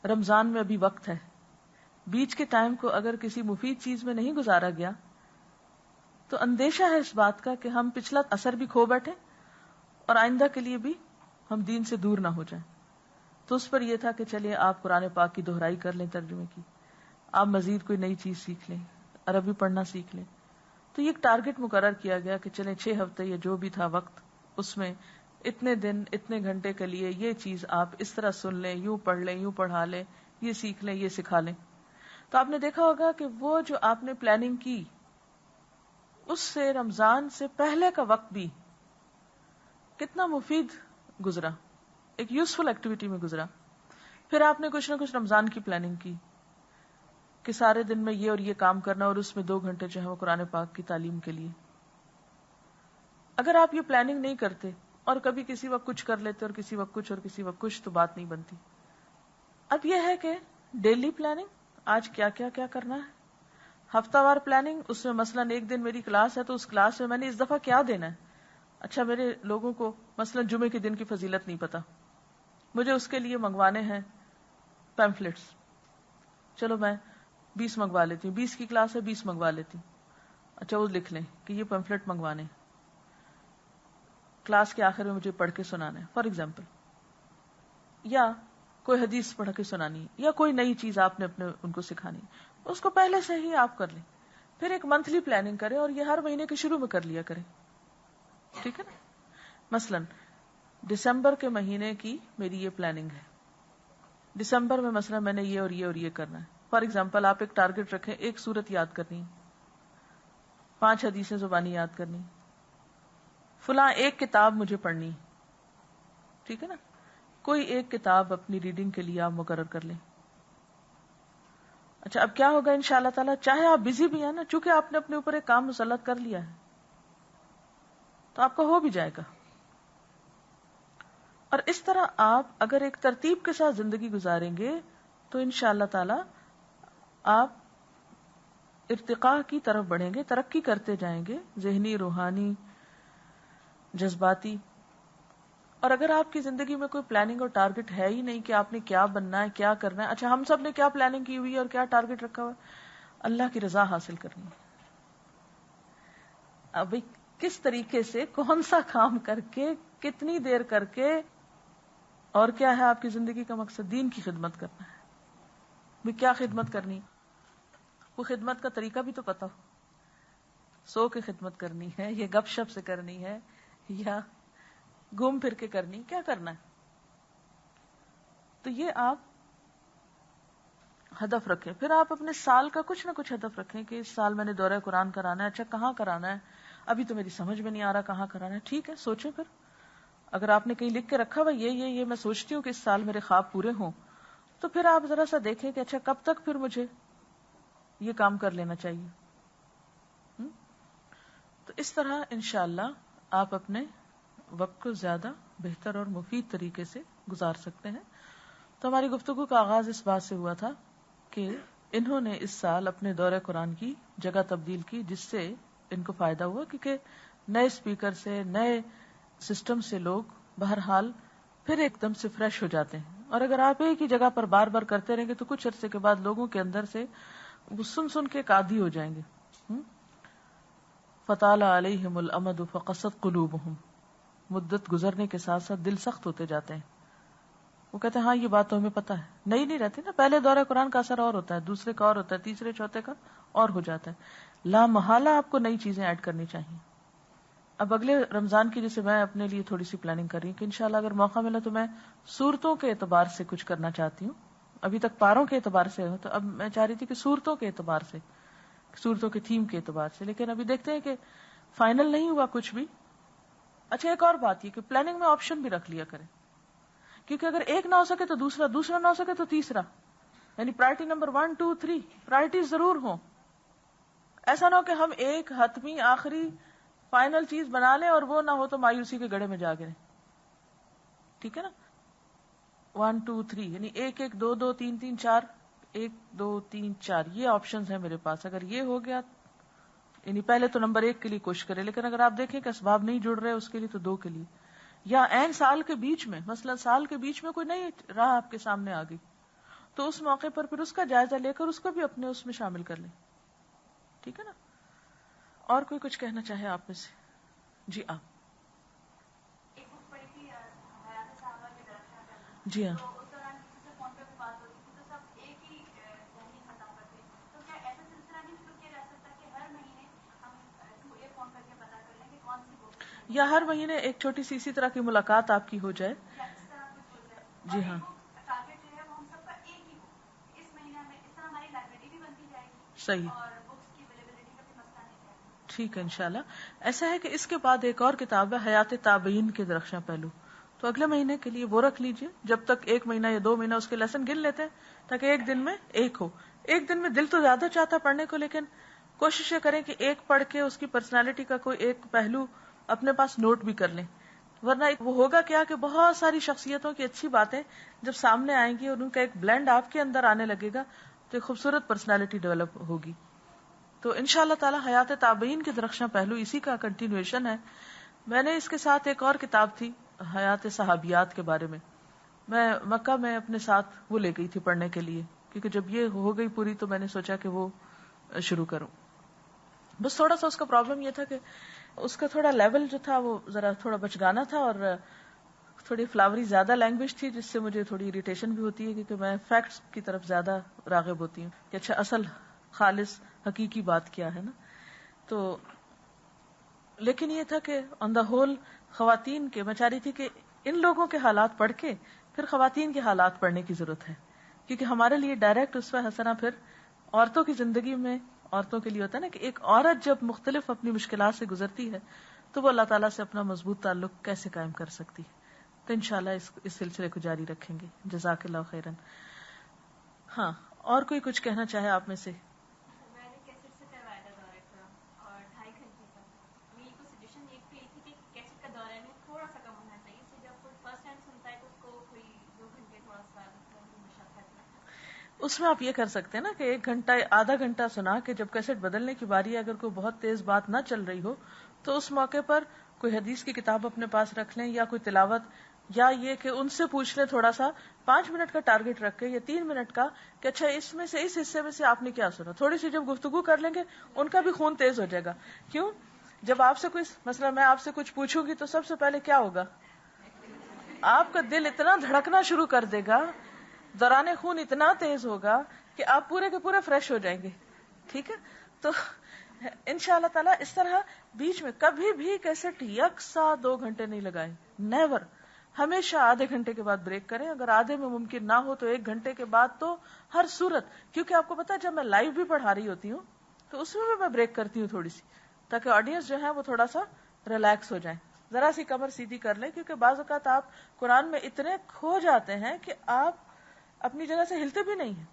رمضان میں ابھی وقت ہے، بیچ کے ٹائم کو اگر کسی مفید چیز میں نہیں گزارا گیا تو اندیشہ ہے اس بات کا کہ ہم پچھلا اثر بھی کھو بیٹھے اور آئندہ کے لیے بھی ہم دین سے دور نہ ہو جائیں. تو اس پر یہ تھا کہ چلیے آپ قرآن پاک کی دہرائی کر لیں، ترجمے کی، آپ مزید کوئی نئی چیز سیکھ لیں، عربی پڑھنا سیکھ لیں. تو یہ ایک ٹارگٹ مقرر کیا گیا کہ چلیں 6 ہفتے یا جو بھی تھا وقت، اس میں اتنے دن اتنے گھنٹے کے لیے یہ چیز آپ اس طرح سن لیں، یوں پڑھ لیں، یوں پڑھا لیں، یہ سیکھ لیں، یہ سکھا لیں. تو آپ نے دیکھا ہوگا کہ وہ جو آپ نے پلاننگ کی اس سے رمضان سے پہلے کا وقت بھی کتنا مفید گزرا، ایک یوزفل ایکٹیویٹی میں گزرا. پھر آپ نے کچھ نہ کچھ رمضان کی پلاننگ کی کہ سارے دن میں یہ اور یہ کام کرنا، اور اس میں 2 گھنٹے جو ہے وہ قرآن پاک کی تعلیم کے لیے. اگر آپ یہ پلاننگ نہیں کرتے اور کبھی کسی وقت کچھ کر لیتے اور کسی وقت کچھ اور کسی وقت کچھ، تو بات نہیں بنتی. اب یہ ہے کہ ڈیلی پلاننگ، آج کیا کیا کیا کرنا ہے، ہفتہ وار پلاننگ، اس میں مثلاً ایک دن میری کلاس ہے تو اس کلاس میں میں نے اس دفعہ کیا دینا ہے. اچھا میرے لوگوں کو مثلاً جمعے کے دن کی فضیلت نہیں پتا، مجھے اس کے لیے منگوانے ہیں پیمفلٹس، چلو میں 20 منگوا لیتی ہوں، 20 کی کلاس ہے 20 منگوا لیتی ہوں. اچھا وہ لکھ لیں کہ یہ پیمفلٹ منگوانے کلاس کے آخر میں مجھے پڑھ کے سنانا ہے فار ایگزامپل، یا کوئی حدیث پڑھ کے سنانی، یا کوئی نئی چیز آپ نے اپنے ان کو سکھانی، اس کو پہلے سے ہی آپ کر لیں. پھر ایک منتھلی پلاننگ کریں اور یہ ہر مہینے کے شروع میں کر لیا کریں. ٹھیک ہے نا؟ مثلاً دسمبر کے مہینے کی میری یہ پلاننگ ہے، دسمبر میں مثلا میں نے یہ اور یہ اور یہ کرنا ہے. فار ایگزامپل آپ ایک ٹارگٹ رکھیں، ایک سورت یاد کرنی، 5 حدیثیں زبانی یاد کرنی، فلاں ایک کتاب مجھے پڑھنی. ٹھیک ہے نا؟ کوئی ایک کتاب اپنی ریڈنگ کے لیے آپ مقرر کر لیں. اچھا اب کیا ہوگا ان شاء اللہ تعالیٰ، چاہے آپ بزی بھی ہیں نا، چونکہ آپ نے اپنے اوپر ایک کام مسلط کر لیا ہے تو آپ کا ہو بھی جائے گا. اور اس طرح آپ اگر ایک ترتیب کے ساتھ زندگی گزاریں گے تو ان شاء اللہ تعالی آپ ارتقاء کی طرف بڑھیں گے، ترقی کرتے جائیں گے، ذہنی، روحانی، جذباتی. اور اگر آپ کی زندگی میں کوئی پلاننگ اور ٹارگٹ ہے ہی نہیں کہ آپ نے کیا بننا ہے، کیا کرنا ہے. اچھا ہم سب نے کیا پلاننگ کی ہوئی ہے اور کیا ٹارگٹ رکھا ہوا ہے؟ اللہ کی رضا حاصل کرنی ہے. ابھی کس طریقے سے کون سا کام کر کے، کتنی دیر کر کے، اور کیا ہے آپ کی زندگی کا مقصد؟ دین کی خدمت کرنا ہے. بھی کیا خدمت کرنی؟ وہ خدمت کا طریقہ بھی تو پتا ہو. سو کے خدمت کرنی ہے یا گپ شپ سے کرنی ہے یا گھوم پھر کے کرنی، کیا کرنا ہے؟ تو یہ آپ ہدف رکھیں. پھر آپ اپنے سال کا کچھ نہ کچھ ہدف رکھیں کہ اس سال میں نے دورہ قرآن کرانا ہے. اچھا کہاں کرانا ہے؟ ابھی تو میری سمجھ میں نہیں آ رہا کہاں کرانا ہے. ٹھیک ہے، سوچیں. پھر اگر آپ نے کہیں لکھ کے رکھا ہوا یہ میں سوچتی ہوں کہ اس سال میرے خواب پورے ہوں، تو پھر آپ ذرا سا دیکھیں کہ اچھا کب تک پھر مجھے یہ کام کر لینا چاہیے. تو اس طرح انشاءاللہ آپ اپنے وقت کو زیادہ بہتر اور مفید طریقے سے گزار سکتے ہیں. تو ہماری گفتگو کا آغاز اس بات سے ہوا تھا کہ انہوں نے اس سال اپنے دورہ قرآن کی جگہ تبدیل کی، جس سے ان کو فائدہ ہوا، کیونکہ نئے اسپیکر سے، نئے سسٹم سے لوگ بہرحال پھر ایک دم سے فریش ہو جاتے ہیں. اور اگر آپ ایک ہی جگہ پر بار بار کرتے رہیں گے تو کچھ عرصے کے بعد لوگوں کے اندر سے وہ سن کے عادی ہو جائیں گے. فطال علیہم الامد فقست قلوبہم، مدت گزرنے کے ساتھ ساتھ دل سخت ہوتے جاتے ہیں. وہ کہتے ہیں ہاں یہ بات تو ہمیں پتہ ہے. نئی نہیں رہتی نا، پہلے دورہ قرآن کا اثر اور ہوتا ہے، دوسرے کا اور ہوتا ہے، تیسرے چوتھے کا اور ہو جاتا ہے. لا محالہ آپ کو نئی چیزیں ایڈ کرنی چاہیے. اب اگلے رمضان کی جیسے میں اپنے لیے تھوڑی سی پلاننگ کر رہی ہوں کہ انشاءاللہ اگر موقع ملا تو میں صورتوں کے اعتبار سے کچھ کرنا چاہتی ہوں. ابھی تک پاروں کے اعتبار سے ہو، تو اب میں چاہ رہی تھی کہ صورتوں کے اعتبار سے، صورتوں کے تھیم کے اعتبار سے. لیکن ابھی دیکھتے ہیں کہ فائنل نہیں ہوا کچھ بھی. اچھا ایک اور بات یہ کہ پلاننگ میں آپشن بھی رکھ لیا کریں، کیونکہ اگر ایک نہ ہو سکے تو دوسرا، دوسرا نہ ہو سکے تو تیسرا، یعنی پرائرٹی نمبر 1 2 3 پرائرٹی ضرور ہوں. ایسا نہ ہو کہ ہم ایک حتمی آخری فائنل چیز بنا لیں اور وہ نہ ہو تو مایوسی کے گڑھے میں جا گریں. ٹھیک ہے نا، 1 2 3 یعنی 1 1 2 2 3 3 4 1 2 3 4 یہ آپشنز ہیں میرے پاس. اگر یہ ہو گیا یعنی پہلے تو نمبر 1 کے لیے کوشش کریں، لیکن اگر آپ دیکھیں کہ اسباب نہیں جڑ رہے اس کے لیے تو 2 کے لیے، یا عین سال کے بیچ میں، مثلا سال کے بیچ میں کوئی نئی راہ آپ کے سامنے آ گئی تو اس موقع پر پھر اس کا جائزہ لے کر اس کو بھی اپنے اس میں شامل کر لیں. ٹھیک ہے نا. اور کوئی کچھ کہنا چاہے آپ میں سے؟ جی آپ. جی ہاں. یا ہر مہینے ایک چھوٹی سی اسی طرح کی ملاقات آپ کی ہو جائے. جی ہاں صحیح. ٹھیک ہے انشاءاللہ. ایسا ہے کہ اس کے بعد ایک اور کتاب ہے حیات تابعین کے درخشاں پہلو، تو اگلے مہینے کے لیے وہ رکھ لیجئے. جب تک 1 مہینہ یا 2 مہینہ اس کے لیسن گن لیتے ہیں تاکہ ایک دن میں ایک ہو. ایک دن میں دل تو زیادہ چاہتا پڑھنے کو، لیکن کوشش یہ کریں کہ ایک پڑھ کے اس کی پرسنالٹی کا کوئی ایک پہلو اپنے پاس نوٹ بھی کر لیں. ورنہ وہ ہوگا کیا کہ بہت ساری شخصیتوں کی اچھی باتیں جب سامنے آئیں گی اور ان کا ایک بلینڈ آپ کے اندر آنے لگے گا تو ایک خوبصورت پرسنالٹی ڈیولپ ہوگی. تو انشاءاللہ تعالی حیات تابعین کے درخشاں پہلو اسی کا کنٹینویشن ہے. میں نے اس کے ساتھ ایک اور کتاب تھی حیات صحابیات کے بارے میں، میں مکہ میں اپنے ساتھ وہ لے گئی تھی پڑھنے کے لیے، کیونکہ جب یہ ہو گئی پوری تو میں نے سوچا کہ وہ شروع کروں. بس تھوڑا سا اس کا پرابلم یہ تھا کہ اس کا تھوڑا لیول جو تھا وہ ذرا تھوڑا بچگانا تھا، اور تھوڑی فلاوری زیادہ لینگویج تھی جس سے مجھے تھوڑی اریٹیشن بھی ہوتی ہے، کیونکہ میں فیکٹس کی طرف زیادہ راغب ہوتی ہوں کہ اچھا اصل خالص حقیقی بات کیا ہے نا. تو لیکن یہ تھا کہ آن دا ہول خواتین کے، میں چاہ رہی تھی کہ ان لوگوں کے حالات پڑھ کے پھر خواتین کے حالات پڑھنے کی ضرورت ہے، کیونکہ ہمارے لیے ڈائریکٹ اسوہ حسنہ پھر عورتوں کی زندگی میں عورتوں کے لیے ہوتا ہے نا کہ ایک عورت جب مختلف اپنی مشکلات سے گزرتی ہے تو وہ اللہ تعالیٰ سے اپنا مضبوط تعلق کیسے قائم کر سکتی. تو انشاءاللہ اس سلسلے کو جاری رکھیں گے. جزاک اللہ خیرن. ہاں اور کوئی کچھ کہنا چاہے آپ میں سے؟ اس میں آپ یہ کر سکتے ہیں نا کہ 1 گھنٹہ آدھا گھنٹہ سنا کے جب کیسٹ بدلنے کی باری ہے، اگر کوئی بہت تیز بات نہ چل رہی ہو تو اس موقع پر کوئی حدیث کی کتاب اپنے پاس رکھ لیں یا کوئی تلاوت، یا یہ کہ ان سے پوچھ لیں تھوڑا سا 5 منٹ کا ٹارگٹ رکھ کے یا 3 منٹ کا کہ اچھا اس میں سے اس حصے میں سے آپ نے کیا سنا. تھوڑی سی جب گفتگو کر لیں گے ان کا بھی خون تیز ہو جائے گا. کیوں؟ جب آپ سے کوئی مثلا میں آپ سے کچھ پوچھوں گی تو سب سے پہلے کیا ہوگا؟ آپ کا دل اتنا دھڑکنا شروع کر دے گا، دوران خون اتنا تیز ہوگا کہ آپ پورے کے پورے فریش ہو جائیں گے. ٹھیک ہے. تو انشاءاللہ تعالیٰ اس طرح بیچ میں کبھی بھی کیسٹ یکساں 2 گھنٹے نہیں لگائیں. نیور. ہمیشہ آدھے گھنٹے کے بعد بریک کریں. اگر آدھے میں ممکن نہ ہو تو 1 گھنٹے کے بعد تو ہر صورت. کیونکہ آپ کو پتا ہے جب میں لائیو بھی پڑھا رہی ہوتی ہوں تو اس میں بھی میں بریک کرتی ہوں تھوڑی سی، تاکہ آڈینس جو ہے وہ تھوڑا سا ریلیکس ہو جائیں. ذرا سی کمر سیدھی کر لیں، کیونکہ بعض اوقات آپ قرآن میں اتنے کھو جاتے ہیں کہ آپ اپنی جگہ سے ہلتے بھی نہیں ہیں.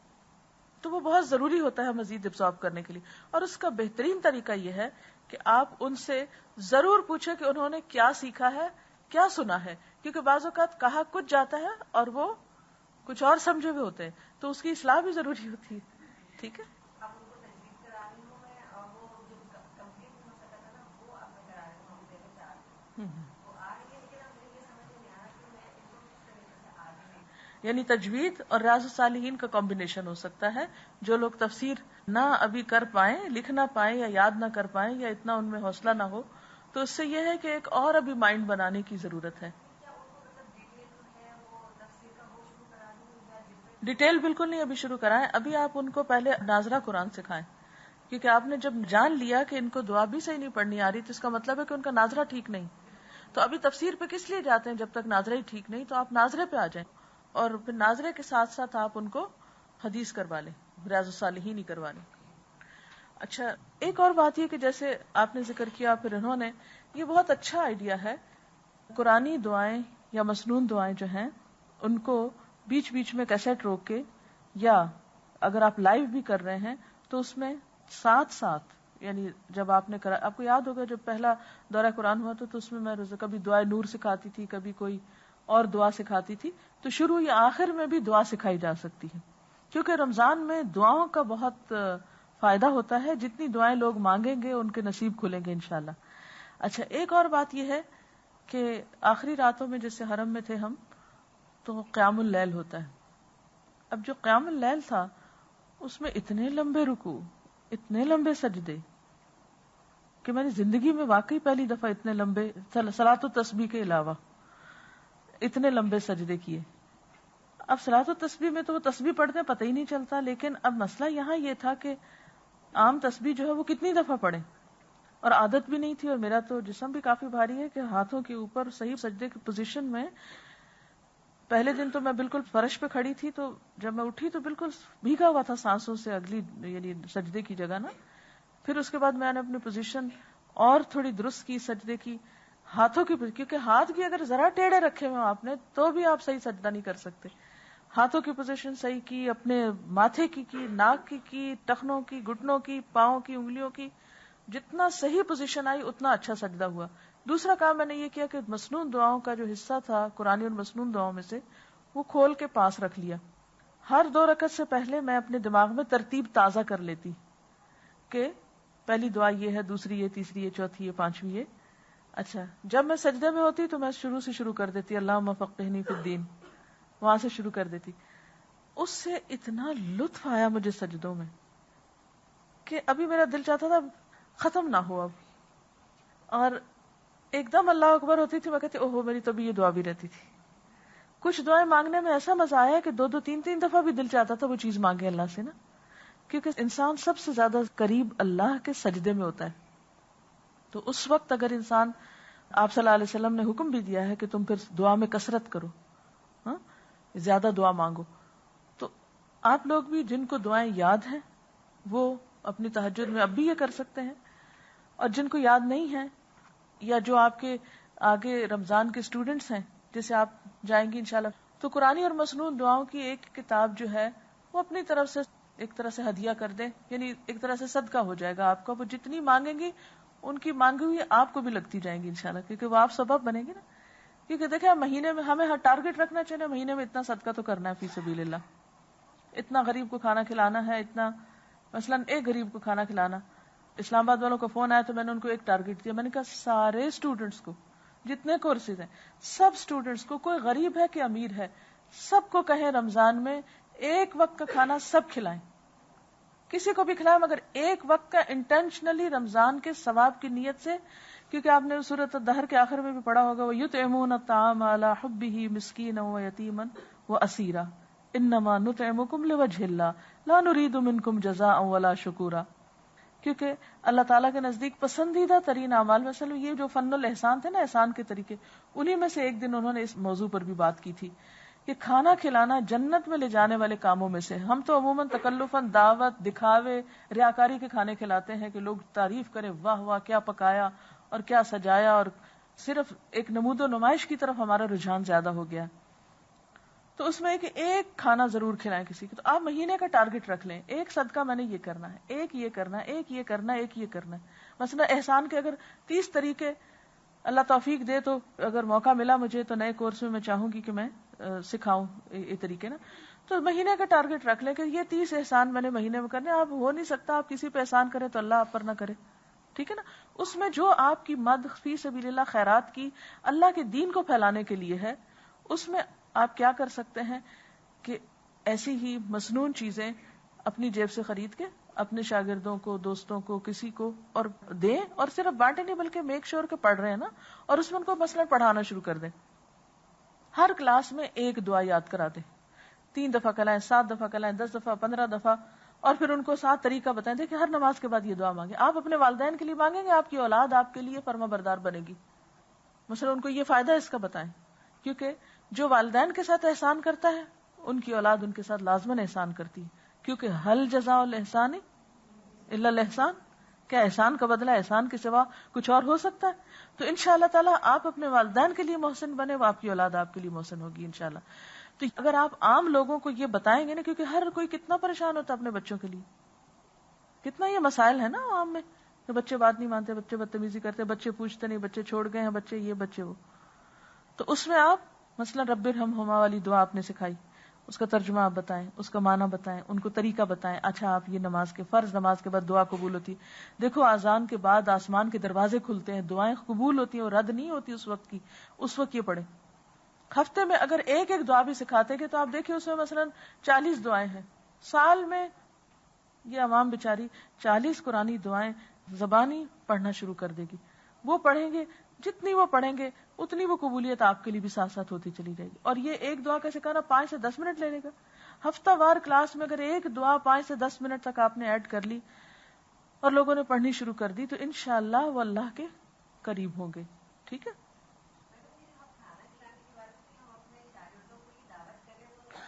تو وہ بہت ضروری ہوتا ہے مزید ابزارب کرنے کے لیے. اور اس کا بہترین طریقہ یہ ہے کہ آپ ان سے ضرور پوچھیں کہ انہوں نے کیا سیکھا ہے، کیا سنا ہے، کیونکہ بعض اوقات کہا کچھ جاتا ہے اور وہ کچھ اور سمجھے ہوئے ہوتے ہیں، تو اس کی اصلاح بھی ضروری ہوتی ہے. ٹھیک ہے. یعنی تجوید اور ریاض الصالحین کا کمبینیشن ہو سکتا ہے. جو لوگ تفسیر نہ ابھی کر پائیں، لکھ نہ پائیں یا یاد نہ کر پائیں یا اتنا ان میں حوصلہ نہ ہو، تو اس سے یہ ہے کہ ایک اور ابھی مائنڈ بنانے کی ضرورت ہے. ڈیٹیل بالکل نہیں ابھی شروع کرائیں. ابھی آپ ان کو پہلے ناظرہ قرآن سکھائیں، کیونکہ آپ نے جب جان لیا کہ ان کو دعا بھی صحیح نہیں پڑھنی آ رہی تو اس کا مطلب ہے کہ ان کا ناظرہ ٹھیک نہیں. تو ابھی تفسیر پہ کس لیے جاتے ہیں جب تک ناظرہ ہی ٹھیک نہیں؟ تو آپ ناظرے پہ آ جائیں اور پھر ناظرے کے ساتھ ساتھ آپ ان کو حدیث کروا لیں، ریاض الصالحین ہی کروا لیں. اچھا، ایک اور بات یہ کہ جیسے آپ نے ذکر کیا پھر انہوں نے، یہ بہت اچھا آئیڈیا ہے. قرآنی دعائیں یا مسنون دعائیں جو ہیں ان کو بیچ بیچ میں کیسٹ روک کے، یا اگر آپ لائیو بھی کر رہے ہیں تو اس میں ساتھ ساتھ، یعنی جب آپ نے کرا، آپ کو یاد ہوگا جب پہلا دورہ قرآن ہوا تو اس میں میں کبھی دعائے نور سکھاتی تھی، کبھی کوئی اور دعا سکھاتی تھی. تو شروع یا آخر میں بھی دعا سکھائی جا سکتی ہے، کیونکہ رمضان میں دعاؤں کا بہت فائدہ ہوتا ہے. جتنی دعائیں لوگ مانگیں گے ان کے نصیب کھلیں گے انشاءاللہ. اچھا، ایک اور بات یہ ہے کہ آخری راتوں میں جیسے حرم میں تھے ہم تو قیام اللیل ہوتا ہے. اب جو قیام اللیل تھا اس میں اتنے لمبے رکوع، اتنے لمبے سجدے کہ میں نے زندگی میں واقعی پہلی دفعہ اتنے لمبے صلاۃ و تسبیح کے علاوہ اتنے لمبے سجدے کیے. اب صلاۃ و تسبیح میں تو وہ تسبیح پڑھتے پتہ ہی نہیں چلتا، لیکن اب مسئلہ یہاں یہ تھا کہ عام تسبیح جو ہے وہ کتنی دفعہ پڑھیں، اور عادت بھی نہیں تھی، اور میرا تو جسم بھی کافی بھاری ہے کہ ہاتھوں کے اوپر صحیح سجدے کی پوزیشن میں. پہلے دن تو میں بالکل فرش پہ کھڑی تھی، تو جب میں اٹھی تو بالکل بھیگا ہوا تھا سانسوں سے اگلی یعنی سجدے کی جگہ نا. پھر اس کے بعد میں نے اپنی پوزیشن اور تھوڑی درست کی سجدے کی، ہاتھوں کی، کیونکہ ہاتھ بھی اگر ذرا ٹیڑھے رکھے ہوئے آپ نے تو بھی آپ صحیح سجدہ نہیں کر سکتے. ہاتھوں کی پوزیشن صحیح کی، اپنے ماتھے کی ناک کی ٹخنوں کی، گھٹنوں کی، پاؤں کی، انگلیوں کی، جتنا صحیح پوزیشن آئی اتنا اچھا سجدہ ہوا. دوسرا کام میں نے یہ کیا کہ مسنون دعاؤں کا جو حصہ تھا قرآنی اور مسنون دعاؤں میں سے وہ کھول کے پاس رکھ لیا. ہر 2 رکعت سے پہلے میں اپنے دماغ میں ترتیب تازہ کر لیتی کہ پہلی دعا یہ ہے، دوسری یہ، تیسری یہ، چوتھی یہ، پانچویں یہ. اچھا، جب میں سجدے میں ہوتی تو میں شروع سے شروع کر دیتی اللہم فقہنی فی الدین، وہاں سے شروع کر دیتی. اس سے اتنا لطف آیا مجھے سجدوں میں کہ ابھی میرا دل چاہتا تھا ختم نہ ہو اب. اور ایک دم اللہ اکبر ہوتی تھی، میں کہتی اوہو میری تو بھی یہ دعا بھی رہتی تھی. کچھ دعائیں مانگنے میں ایسا مزہ آیا کہ 2 3 دفعہ بھی دل چاہتا تھا وہ چیز مانگے اللہ سے نا، کیونکہ انسان سب سے زیادہ قریب اللہ کے سجدے میں ہوتا ہے. تو اس وقت اگر انسان، آپ صلی اللہ علیہ وسلم نے حکم بھی دیا ہے کہ تم پھر دعا میں کثرت کرو، ہاں زیادہ دعا مانگو. تو آپ لوگ بھی جن کو دعائیں یاد ہیں وہ اپنی تہجد میں اب بھی یہ کر سکتے ہیں، اور جن کو یاد نہیں ہے یا جو آپ کے آگے رمضان کے اسٹوڈنٹس ہیں جیسے آپ جائیں گی انشاءاللہ، تو قرآنی اور مسنون دعاؤں کی ایک کتاب جو ہے وہ اپنی طرف سے ایک طرح سے ہدیہ کر دیں، یعنی ایک طرح سے صدقہ ہو جائے گا آپ کا. وہ جتنی مانگیں گی ان کی مانگی ہوئی آپ کو بھی لگتی جائیں گی انشاءاللہ، کیونکہ وہ آپ سبب بنے گی نا. کیونکہ دیکھیں مہینے میں ہمیں ٹارگٹ رکھنا چاہیے، مہینے میں اتنا صدقہ تو کرنا ہے فی سبیل اللہ، اتنا غریب کو کھانا کھلانا ہے، اتنا مثلا ایک غریب کو کھانا کھلانا. اسلام آباد والوں کا فون آیا تو میں نے ان کو ایک ٹارگٹ دیا، میں نے کہا سارے اسٹوڈنٹس کو، جتنے کورسز ہیں سب اسٹوڈنٹس کو، کوئی غریب ہے کہ امیر ہے، سب کو کہیں رمضان میں ایک وقت کا کھانا سب کھلائیں، کسی کو بھی کھلائیں، مگر ایک وقت کا انٹینشنلی رمضان کے ثواب کی نیت سے. کیونکہ آپ نے سورۃ الدہر کے آخر میں بھی پڑھا ہوگا وَيُطْعِمُونَ الطَّعَامَ عَلَىٰ حُبِّهِ مِسْكِينًا وَيَتِيمًا وَأَسِيرًا إِنَّمَا نُطْعِمُكُمْ لِوَجْهِ اللَّهِ لَا نُرِيدُ مِنكُمْ جَزَاءً وَلَا شُكُورًا. کیونکہ اللہ تعالیٰ کے نزدیک پسندیدہ ترین اعمال میں سے یہ جو فن الاحسان تھے نا، احسان کے طریقے، انہی میں سے ایک دن انہوں نے اس موضوع پر بھی بات کی تھی کہ کھانا کھلانا جنت میں لے جانے والے کاموں میں سے. ہم تو عموماً تکلفاً دعوت، دکھاوے، ریاکاری کے کھانے کھلاتے ہیں کہ لوگ تعریف کریں واہ واہ کیا پکایا اور کیا سجایا، اور صرف ایک نمود و نمائش کی طرف ہمارا رجحان زیادہ ہو گیا. تو اس میں ایک کھانا ضرور کھلائیں کسی کو. تو آپ مہینے کا ٹارگٹ رکھ لیں، ایک صدقہ میں نے یہ کرنا ہے، ایک یہ کرنا ہے، ایک یہ کرنا ہے، ایک یہ کرنا ہے. مثلا احسان کے اگر 30 طریقے اللہ توفیق دے تو اگر موقع ملا مجھے تو نئے کورس میں چاہوں گی کہ میں سکھاؤں یہ طریقے نا، تو مہینے کا ٹارگٹ رکھ لیں کہ یہ 30 احسان میں نے مہینے میں کرنے. آپ ہو نہیں سکتا آپ کسی پہ احسان کریں تو اللہ آپ پر نہ کرے، ٹھیک ہے نا. اس میں جو آپ کی مد فی سبیل اللہ خیرات کی اللہ کے دین کو پھیلانے کے لیے ہے، اس میں آپ کیا کر سکتے ہیں کہ ایسی ہی مسنون چیزیں اپنی جیب سے خرید کے اپنے شاگردوں کو، دوستوں کو، کسی کو اور دیں، اور صرف بانٹے نہیں بلکہ میک شور کے پڑھ رہے ہیں نا، اور اس میں ان کو مثلا پڑھانا شروع کر دیں. ہر کلاس میں ایک دعا یاد کرا دیں، 3 دفعہ کلائیں، 7 دفعہ کلائیں، 10 دفعہ، 15 دفعہ، اور پھر ان کو 7 طریقہ بتائیں. دیکھیں ہر نماز کے بعد یہ دعا مانگیں. آپ اپنے والدین کے لیے مانگیں گے، آپ کی اولاد آپ کے لیے فرما بردار بنے گی. مثلا ان کو یہ فائدہ اس کا بتائیں، کیونکہ جو والدین کے ساتھ احسان کرتا ہے ان کی اولاد ان کے ساتھ لازماً احسان کرتی ہے، کیونکہ حل جزاء الاحسان الا الاحسان. کیا احسان کا بدلہ احسان کے سوا کچھ اور ہو سکتا ہے؟ تو انشاءاللہ تعالیٰ آپ اپنے والدین کے لیے محسن بنے، وہ آپ کی اولاد آپ کے لیے محسن ہوگی انشاءاللہ. تو اگر آپ عام لوگوں کو یہ بتائیں گے نا، کیونکہ ہر کوئی کتنا پریشان ہوتا ہے اپنے بچوں کے لیے، کتنا یہ مسائل ہے نا عوام میں کہ بچے بات نہیں مانتے، بچے بدتمیزی کرتے، بچے پوچھتے نہیں، بچے چھوڑ گئے ہیں، بچے یہ بچے وہ. تو اس میں آپ مثلا رب ارحمہما والی دعا آپ نے سکھائی، اس کا ترجمہ آپ بتائیں، اس کا معنی بتائیں، ان کو طریقہ بتائیں. اچھا آپ یہ نماز کے فرض نماز کے بعد دعا قبول ہوتی، دیکھو اذان کے بعد آسمان کے دروازے کھلتے ہیں، دعائیں قبول ہوتی ہیں اور رد نہیں ہوتی اس وقت کی، اس وقت یہ پڑھیں. ہفتے میں اگر ایک ایک دعا بھی سکھاتے گے تو آپ دیکھیں اس میں مثلا 40 دعائیں ہیں. سال میں یہ عوام بیچاری 40 قرآنی دعائیں زبانی پڑھنا شروع کر دے گی. وہ پڑھیں گے، جتنی وہ پڑھیں گے اتنی وہ قبولیت آپ کے لیے بھی ساتھ ساتھ ہوتی چلی جائے گی. اور یہ ایک دعا کا سکھانا 5 سے 10 منٹ لینے کا. ہفتہ وار کلاس میں اگر ایک دعا 5 سے 10 منٹ تک آپ نے ایڈ کر لی اور لوگوں نے پڑھنی شروع کر دی تو انشاءاللہ وہ اللہ کے قریب ہوں گے. ٹھیک ہے،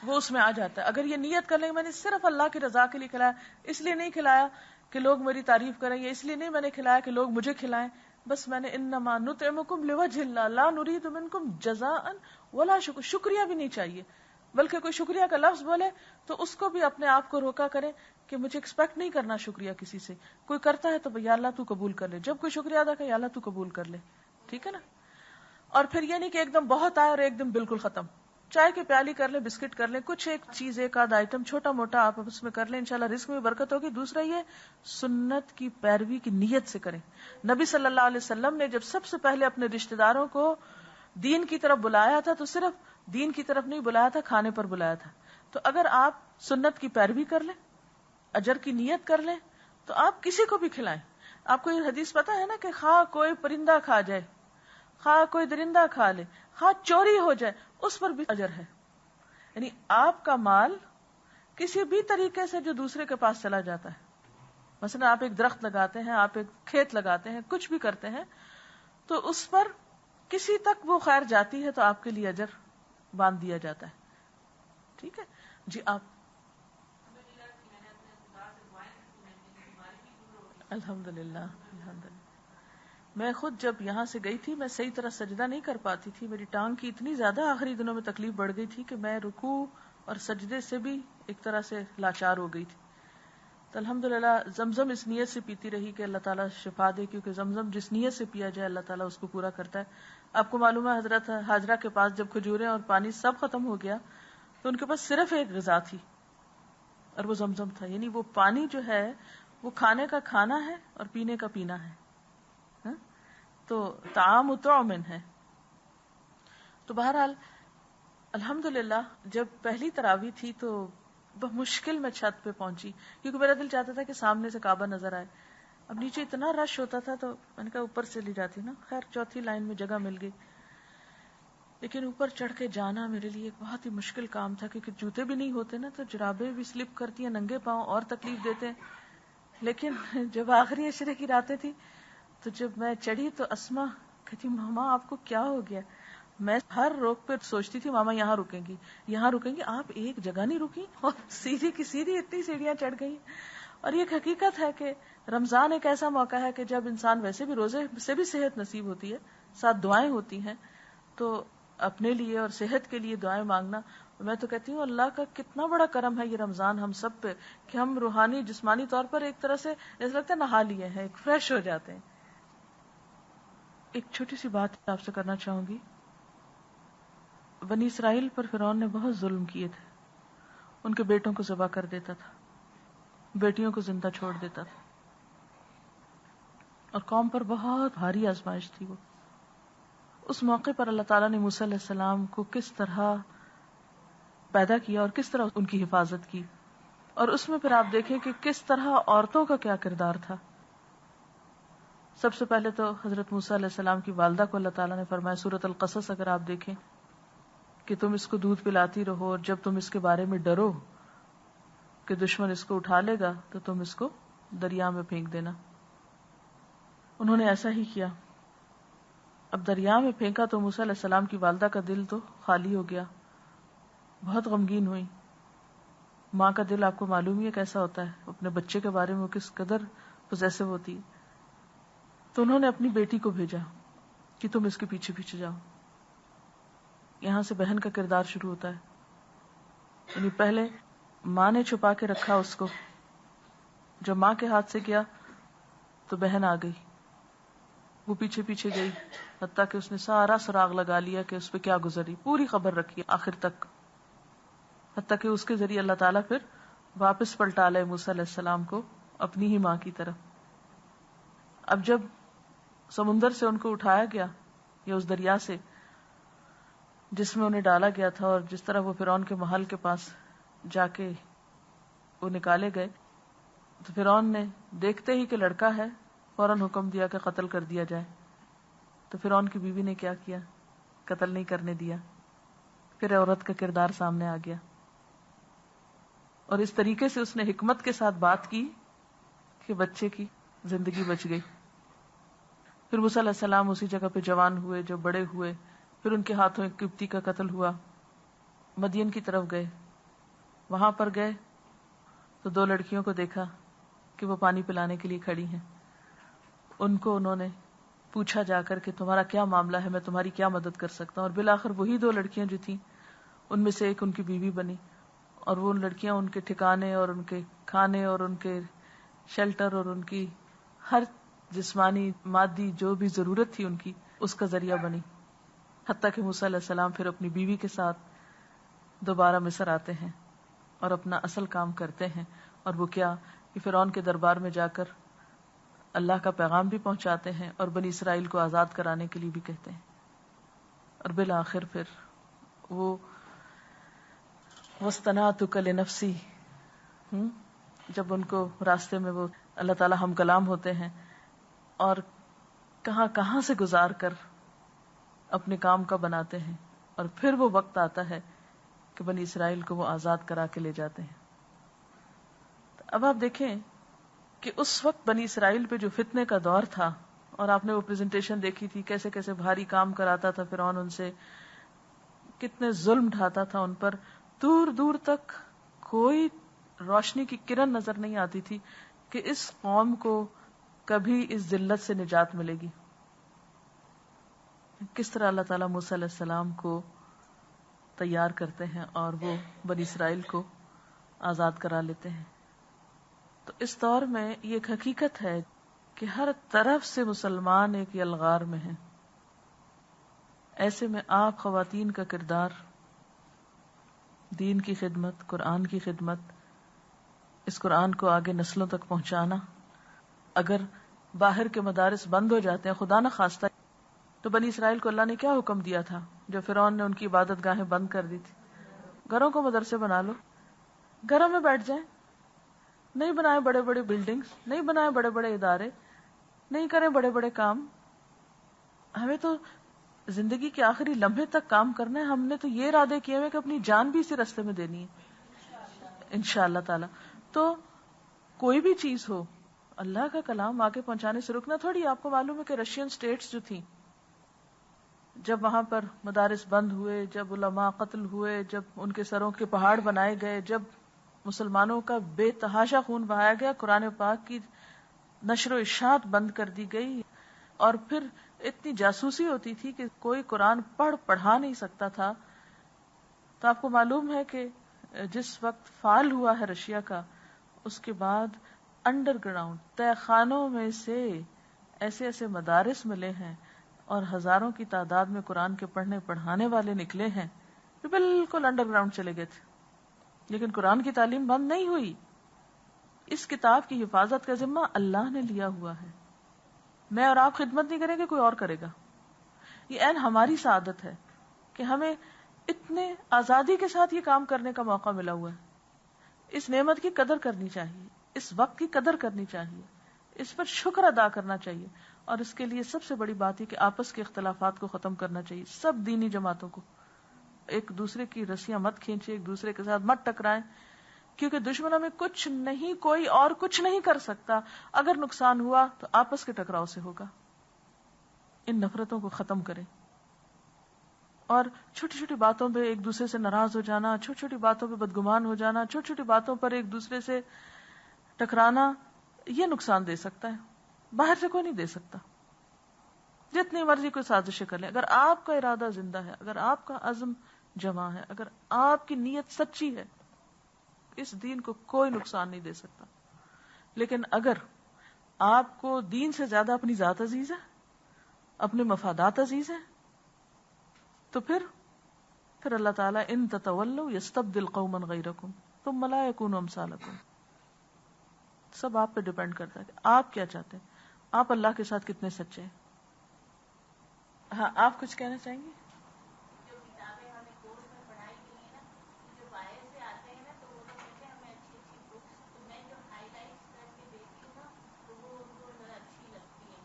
وہ اس میں آ جاتا ہے. اگر یہ نیت کر لیں میں نے صرف اللہ کی رضا کے لیے کھلایا، اس لیے نہیں کھلایا کہ لوگ میری تعریف کریں، یا اس لیے نہیں میں نے کھلایا کہ لوگ مجھے کھلائیں، بس میں نے انما نطعمکم لوجہ اللہ لا نرید منکم جزاء ولا شکر، شکریہ بھی نہیں چاہیے. بلکہ کوئی شکریہ کا لفظ بولے تو اس کو بھی اپنے آپ کو روکا کرے کہ مجھے ایکسپیکٹ نہیں کرنا شکریہ کسی سے. کوئی کرتا ہے تو یا اللہ تو قبول کر لے، جب کوئی شکریہ ادا کرے یا اللہ تو قبول کر لے. ٹھیک ہے نا. اور پھر یہ نہیں کہ ایک دم بہت آئے اور ایک دم بالکل ختم. چائے کی پیالی کر لیں، بسکٹ کر لیں، کچھ ایک چیز ایک آدھ آئٹم چھوٹا موٹا آپ اس میں کر لیں، انشاءاللہ رزق میں برکت ہوگی. دوسرا یہ سنت کی پیروی کی نیت سے کریں. نبی صلی اللہ علیہ وسلم نے جب سب سے پہلے اپنے رشتہ داروں کو دین کی طرف بلایا تھا تو صرف دین کی طرف نہیں بلایا تھا، کھانے پر بلایا تھا. تو اگر آپ سنت کی پیروی کر لیں، اجر کی نیت کر لیں، تو آپ کسی کو بھی کھلائیں. آپ کو یہ حدیث پتا ہے نا کہ خواہ کوئی پرندہ کھا جائے، خواہ کوئی درندہ کھا لے، خواہ چوری ہو جائے، اس پر بھی اجر ہے. یعنی آپ کا مال کسی بھی طریقے سے جو دوسرے کے پاس چلا جاتا ہے، مثلا آپ ایک درخت لگاتے ہیں، آپ ایک کھیت لگاتے ہیں، کچھ بھی کرتے ہیں، تو اس پر کسی تک وہ خیر جاتی ہے تو آپ کے لیے اجر باندھ دیا جاتا ہے. ٹھیک ہے جی. آپ الحمدللہ الحمدللہ. میں خود جب یہاں سے گئی تھی میں صحیح طرح سجدہ نہیں کر پاتی تھی، میری ٹانگ کی اتنی زیادہ آخری دنوں میں تکلیف بڑھ گئی تھی کہ میں رکوع اور سجدے سے بھی ایک طرح سے لاچار ہو گئی تھی. تو الحمدللہ زمزم اس نیت سے پیتی رہی کہ اللہ تعالیٰ شفا دے، کیونکہ زمزم جس نیت سے پیا جائے اللہ تعالیٰ اس کو پورا کرتا ہے. آپ کو معلوم ہے حضرت حاجرہ کے پاس جب کھجوریں اور پانی سب ختم ہو گیا تو ان کے پاس صرف ایک غذا تھی اور وہ زمزم تھا. یعنی وہ پانی جو ہے وہ کھانے کا کھانا ہے اور پینے کا پینا ہے. تو طعام طعمن ہے. تو بہرحال الحمدللہ جب پہلی تراویح تھی تو بہت مشکل میں چھت پہ پہنچی، کیونکہ میرا دل چاہتا تھا کہ سامنے سے کعبہ نظر آئے. اب نیچے اتنا رش ہوتا تھا تو میں نے کہا اوپر سے لی جاتی نا. خیر چوتھی لائن میں جگہ مل گئی، لیکن اوپر چڑھ کے جانا میرے لیے ایک بہت ہی مشکل کام تھا، کیونکہ جوتے بھی نہیں ہوتے نا، تو جرابیں بھی سلپ کرتی ہیں، ننگے پاؤں اور تکلیف دیتے ہیں. لیکن جب آخری عشرے کی راتیں تھی تو جب میں چڑھی تو اسما کہتی ماما آپ کو کیا ہو گیا؟ میں ہر روک پہ سوچتی تھی ماما یہاں رکیں گی یہاں رکیں گی، آپ ایک جگہ نہیں رکی اور سیدھی کی سیدھی اتنی سیڑھیاں چڑھ گئی. اور یہ حقیقت ہے کہ رمضان ایک ایسا موقع ہے کہ جب انسان ویسے بھی روزے سے بھی صحت نصیب ہوتی ہے، ساتھ دعائیں ہوتی ہیں، تو اپنے لیے اور صحت کے لیے دعائیں مانگنا، میں تو کہتی ہوں اللہ کا کتنا بڑا کرم ہے یہ رمضان ہم سب پہ کہ ہم روحانی جسمانی طور پر ایک طرح سے ایسا لگتا ہے نہا لیے ہیں، ایک فریش ہو جاتے ہیں. ایک چھوٹی سی بات آپ سے کرنا چاہوں گی. بنی اسرائیل پر فرعون نے بہت ظلم کیے تھے، ان کے بیٹوں کو ذبح کر دیتا تھا، بیٹیوں کو زندہ چھوڑ دیتا تھا، اور قوم پر بہت بھاری آزمائش تھی. وہ اس موقع پر اللہ تعالیٰ نے موسیٰ علیہ السلام کو کس طرح پیدا کیا اور کس طرح ان کی حفاظت کی. اور اس میں پھر آپ دیکھیں کہ کس طرح عورتوں کا کیا کردار تھا. سب سے پہلے تو حضرت موسیٰ علیہ السلام کی والدہ کو اللہ تعالیٰ نے فرمایا سورۃ القصص اگر آپ دیکھیں کہ تم اس کو دودھ پلاتی رہو اور جب تم اس کے بارے میں ڈرو کہ دشمن اس کو اٹھا لے گا تو تم اس کو دریا میں پھینک دینا. انہوں نے ایسا ہی کیا. اب دریا میں پھینکا تو موسیٰ علیہ السلام کی والدہ کا دل تو خالی ہو گیا, بہت غمگین ہوئی. ماں کا دل آپ کو معلوم ہی ہے کیسا ہوتا ہے, اپنے بچے کے بارے میں کس قدر پوزیسو ہوتی ہے. تو انہوں نے اپنی بیٹی کو بھیجا کہ تم اس کے پیچھے پیچھے جاؤ. یہاں سے بہن کا کردار شروع ہوتا ہے. یعنی پہلے ماں نے چھپا کے رکھا اس کو, جب ماں کے ہاتھ سے گیا تو بہن آ گئی, وہ پیچھے پیچھے گئی, حتیٰ کہ اس نے سارا سراغ لگا لیا کہ اس پہ کیا گزری, پوری خبر رکھی آخر تک, حتیٰ کہ اس کے ذریعے اللہ تعالیٰ پھر واپس پلٹا لے موسیٰ علیہ السلام کو اپنی ہی ماں کی طرف. اب جب سمندر سے ان کو اٹھایا گیا یا اس دریا سے جس میں انہیں ڈالا گیا تھا, اور جس طرح وہ فرعون کے محل کے پاس جا کے وہ نکالے گئے, تو فرعون نے دیکھتے ہی کہ لڑکا ہے فوراً حکم دیا کہ قتل کر دیا جائے. تو فرعون کی بیوی نے کیا کیا, قتل نہیں کرنے دیا. پھر عورت کا کردار سامنے آ گیا, اور اس طریقے سے اس نے حکمت کے ساتھ بات کی کہ بچے کی زندگی بچ گئی. پھر موسیٰ علیہ السلام اسی جگہ پہ جوان ہوئے, جو بڑے ہوئے, پھر ان کے ہاتھوں ایک قبطی کا قتل ہوا. مدین کی طرف گئے, وہاں پر گئے تو 2 لڑکیوں کو دیکھا کہ وہ پانی پلانے کے لیے کھڑی ہیں. ان کو انہوں نے پوچھا جا کر کہ تمہارا کیا معاملہ ہے, میں تمہاری کیا مدد کر سکتا ہوں. اور بالآخر وہی 2 لڑکیاں جو تھیں ان میں سے ایک ان کی بیوی بنی, اور وہ لڑکیاں ان کے ٹھکانے اور ان کے کھانے اور ان کے شیلٹر اور ان کی ہر جسمانی مادی جو بھی ضرورت تھی ان کی, اس کا ذریعہ بنی. حتیٰ کہ موسیٰ علیہ السلام پھر اپنی بیوی کے ساتھ دوبارہ مصر آتے ہیں اور اپنا اصل کام کرتے ہیں. اور وہ کیا کہ فرعون کے دربار میں جا کر اللہ کا پیغام بھی پہنچاتے ہیں اور بنی اسرائیل کو آزاد کرانے کے لیے بھی کہتے ہیں. اور بالآخر پھر وہ وَاصْطَنَعْتُكَ لِنَفْسِي, جب ان کو راستے میں وہ اللہ تعالی ہم کلام ہوتے ہیں اور کہاں کہاں سے گزار کر اپنے کام کا بناتے ہیں, اور پھر وہ وقت آتا ہے کہ بنی اسرائیل کو وہ آزاد کرا کے لے جاتے ہیں. اب آپ دیکھیں کہ اس وقت بنی اسرائیل پہ جو فتنے کا دور تھا, اور آپ نے وہ پریزنٹیشن دیکھی تھی کیسے کیسے بھاری کام کراتا تھا فرعون ان سے, کتنے ظلم ڈھاتا تھا ان پر, دور دور تک کوئی روشنی کی کرن نظر نہیں آتی تھی کہ اس قوم کو کبھی اس ذلت سے نجات ملے گی. کس طرح اللہ تعالیٰ موسیٰ علیہ السلام کو تیار کرتے ہیں اور وہ بنی اسرائیل کو آزاد کرا لیتے ہیں. تو اس دور میں یہ ایک حقیقت ہے کہ ہر طرف سے مسلمان ایک یلغار میں ہیں. ایسے میں آپ خواتین کا کردار, دین کی خدمت, قرآن کی خدمت, اس قرآن کو آگے نسلوں تک پہنچانا. اگر باہر کے مدارس بند ہو جاتے ہیں خدا نہ خواستہ, تو بنی اسرائیل کو اللہ نے کیا حکم دیا تھا جو فرعون نے ان کی عبادت گاہیں بند کر دی تھی؟ گھروں کو مدرسے بنا لو, گھروں میں بیٹھ جائیں, نہیں بنائے بڑے بڑے بلڈنگز, نہیں بنائے بڑے بڑے ادارے, نہیں کریں بڑے بڑے کام. ہمیں تو زندگی کے آخری لمحے تک کام کرنا ہے. ہم نے تو یہ ارادے کیے ہوئے کہ اپنی جان بھی اسی راستے میں دینی ہے انشاءاللہ تعالی. تو کوئی بھی چیز ہو, اللہ کا کلام آگے پہنچانے سے رکنا تھوڑی. آپ کو معلوم ہے کہ رشین سٹیٹس جو تھیں, جب وہاں پر مدارس بند ہوئے, جب علماء قتل ہوئے, جب ان کے سروں کے پہاڑ بنائے گئے, جب مسلمانوں کا بے تحاشا خون بہایا گیا, قرآن پاک کی نشر و اشاعت بند کر دی گئی, اور پھر اتنی جاسوسی ہوتی تھی کہ کوئی قرآن پڑھا نہیں سکتا تھا. تو آپ کو معلوم ہے کہ جس وقت فال ہوا ہے رشیا کا, اس کے بعد انڈر گراؤنڈ تہ خانوں میں سے ایسے ایسے مدارس ملے ہیں اور ہزاروں کی تعداد میں قرآن کے پڑھنے پڑھانے والے نکلے ہیں جو بالکل انڈر گراؤنڈ چلے گئے تھے. لیکن قرآن کی تعلیم بند نہیں ہوئی. اس کتاب کی حفاظت کا ذمہ اللہ نے لیا ہوا ہے. میں اور آپ خدمت نہیں کریں گے, کوئی اور کرے گا. یہ عین ہماری سعادت ہے کہ ہمیں اتنے آزادی کے ساتھ یہ کام کرنے کا موقع ملا ہوا ہے. اس نعمت کی قدر کرنی چاہیے, اس وقت کی قدر کرنی چاہیے, اس پر شکر ادا کرنا چاہیے. اور اس کے لیے سب سے بڑی بات ہے کہ آپس کے اختلافات کو ختم کرنا چاہیے. سب دینی جماعتوں کو ایک دوسرے کی رسیاں مت کھینچے, ایک دوسرے کے ساتھ مت ٹکرائیں, کیونکہ دشمنوں میں کچھ نہیں, کوئی اور کچھ نہیں کر سکتا. اگر نقصان ہوا تو آپس کے ٹکراؤ سے ہوگا. ان نفرتوں کو ختم کریں. اور چھوٹی چھوٹی باتوں پہ ایک دوسرے سے ناراض ہو جانا, چھوٹی چھوٹی باتوں پہ بدگمان ہو جانا, چھوٹی چھوٹی باتوں پر ایک دوسرے سے ٹکرانا, یہ نقصان دے سکتا ہے, باہر سے کوئی نہیں دے سکتا. جتنی مرضی کوئی سازشیں کر لیں, اگر آپ کا ارادہ زندہ ہے, اگر آپ کا عزم جمع ہے, اگر آپ کی نیت سچی ہے, اس دین کو کوئی نقصان نہیں دے سکتا. لیکن اگر آپ کو دین سے زیادہ اپنی ذات عزیز ہے, اپنے مفادات عزیز ہیں, تو پھر اللہ تعالیٰ ان تتولوا یستبدل قوما غیرکم ثم لا یکونوا امثالکم. سب آپ پہ ڈیپینڈ کرتا ہے کہ آپ کیا چاہتے ہیں, آپ اللہ کے ساتھ کتنے سچے ہیں. ہاں, آپ کچھ کہنا چاہیں گے؟ جو کتابیں ہم نے کورس میں پڑھائی کی ہیں نا, جو باہر سے آتے ہیں نا, تو وہ لوگ کہتے ہیں ہمیں اچھی اچھی بکس, تو میں جو ہائی لائٹس کر کے دیتی ہوں نا, تو وہ ان کو ذرا اچھی لگتی ہیں.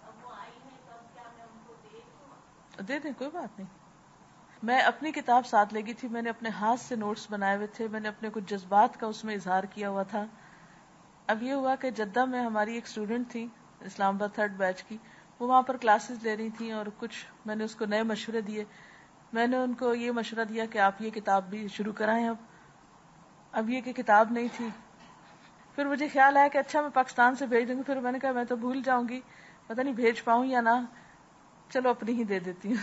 اب وہ آئی ہیں تو اب کیا میں ان کو دے دوں؟ دے دیں, کوئی بات نہیں. میں اپنی کتاب ساتھ لے گئی تھی, میں نے اپنے ہاتھ سے نوٹس بنائے ہوئے تھے, میں نے اپنے کچھ جذبات کا اس میں اظہار کیا ہوا تھا. اب یہ ہوا کہ جدہ میں ہماری ایک اسٹوڈنٹ تھی, اسلام آباد 3rd بیچ کی, وہ وہاں پر کلاسز لے رہی تھیں, اور کچھ میں نے اس کو نئے مشورے دیے. میں نے ان کو یہ مشورہ دیا کہ آپ یہ کتاب بھی شروع کرائیں. اب یہ کہ کتاب نہیں تھی. پھر مجھے خیال آیا کہ اچھا میں پاکستان سے بھیج دوں گی. پھر میں نے کہا میں تو بھول جاؤں گی, پتہ نہیں بھیج پاؤں یا نہ, چلو اپنی ہی دے دیتی ہوں.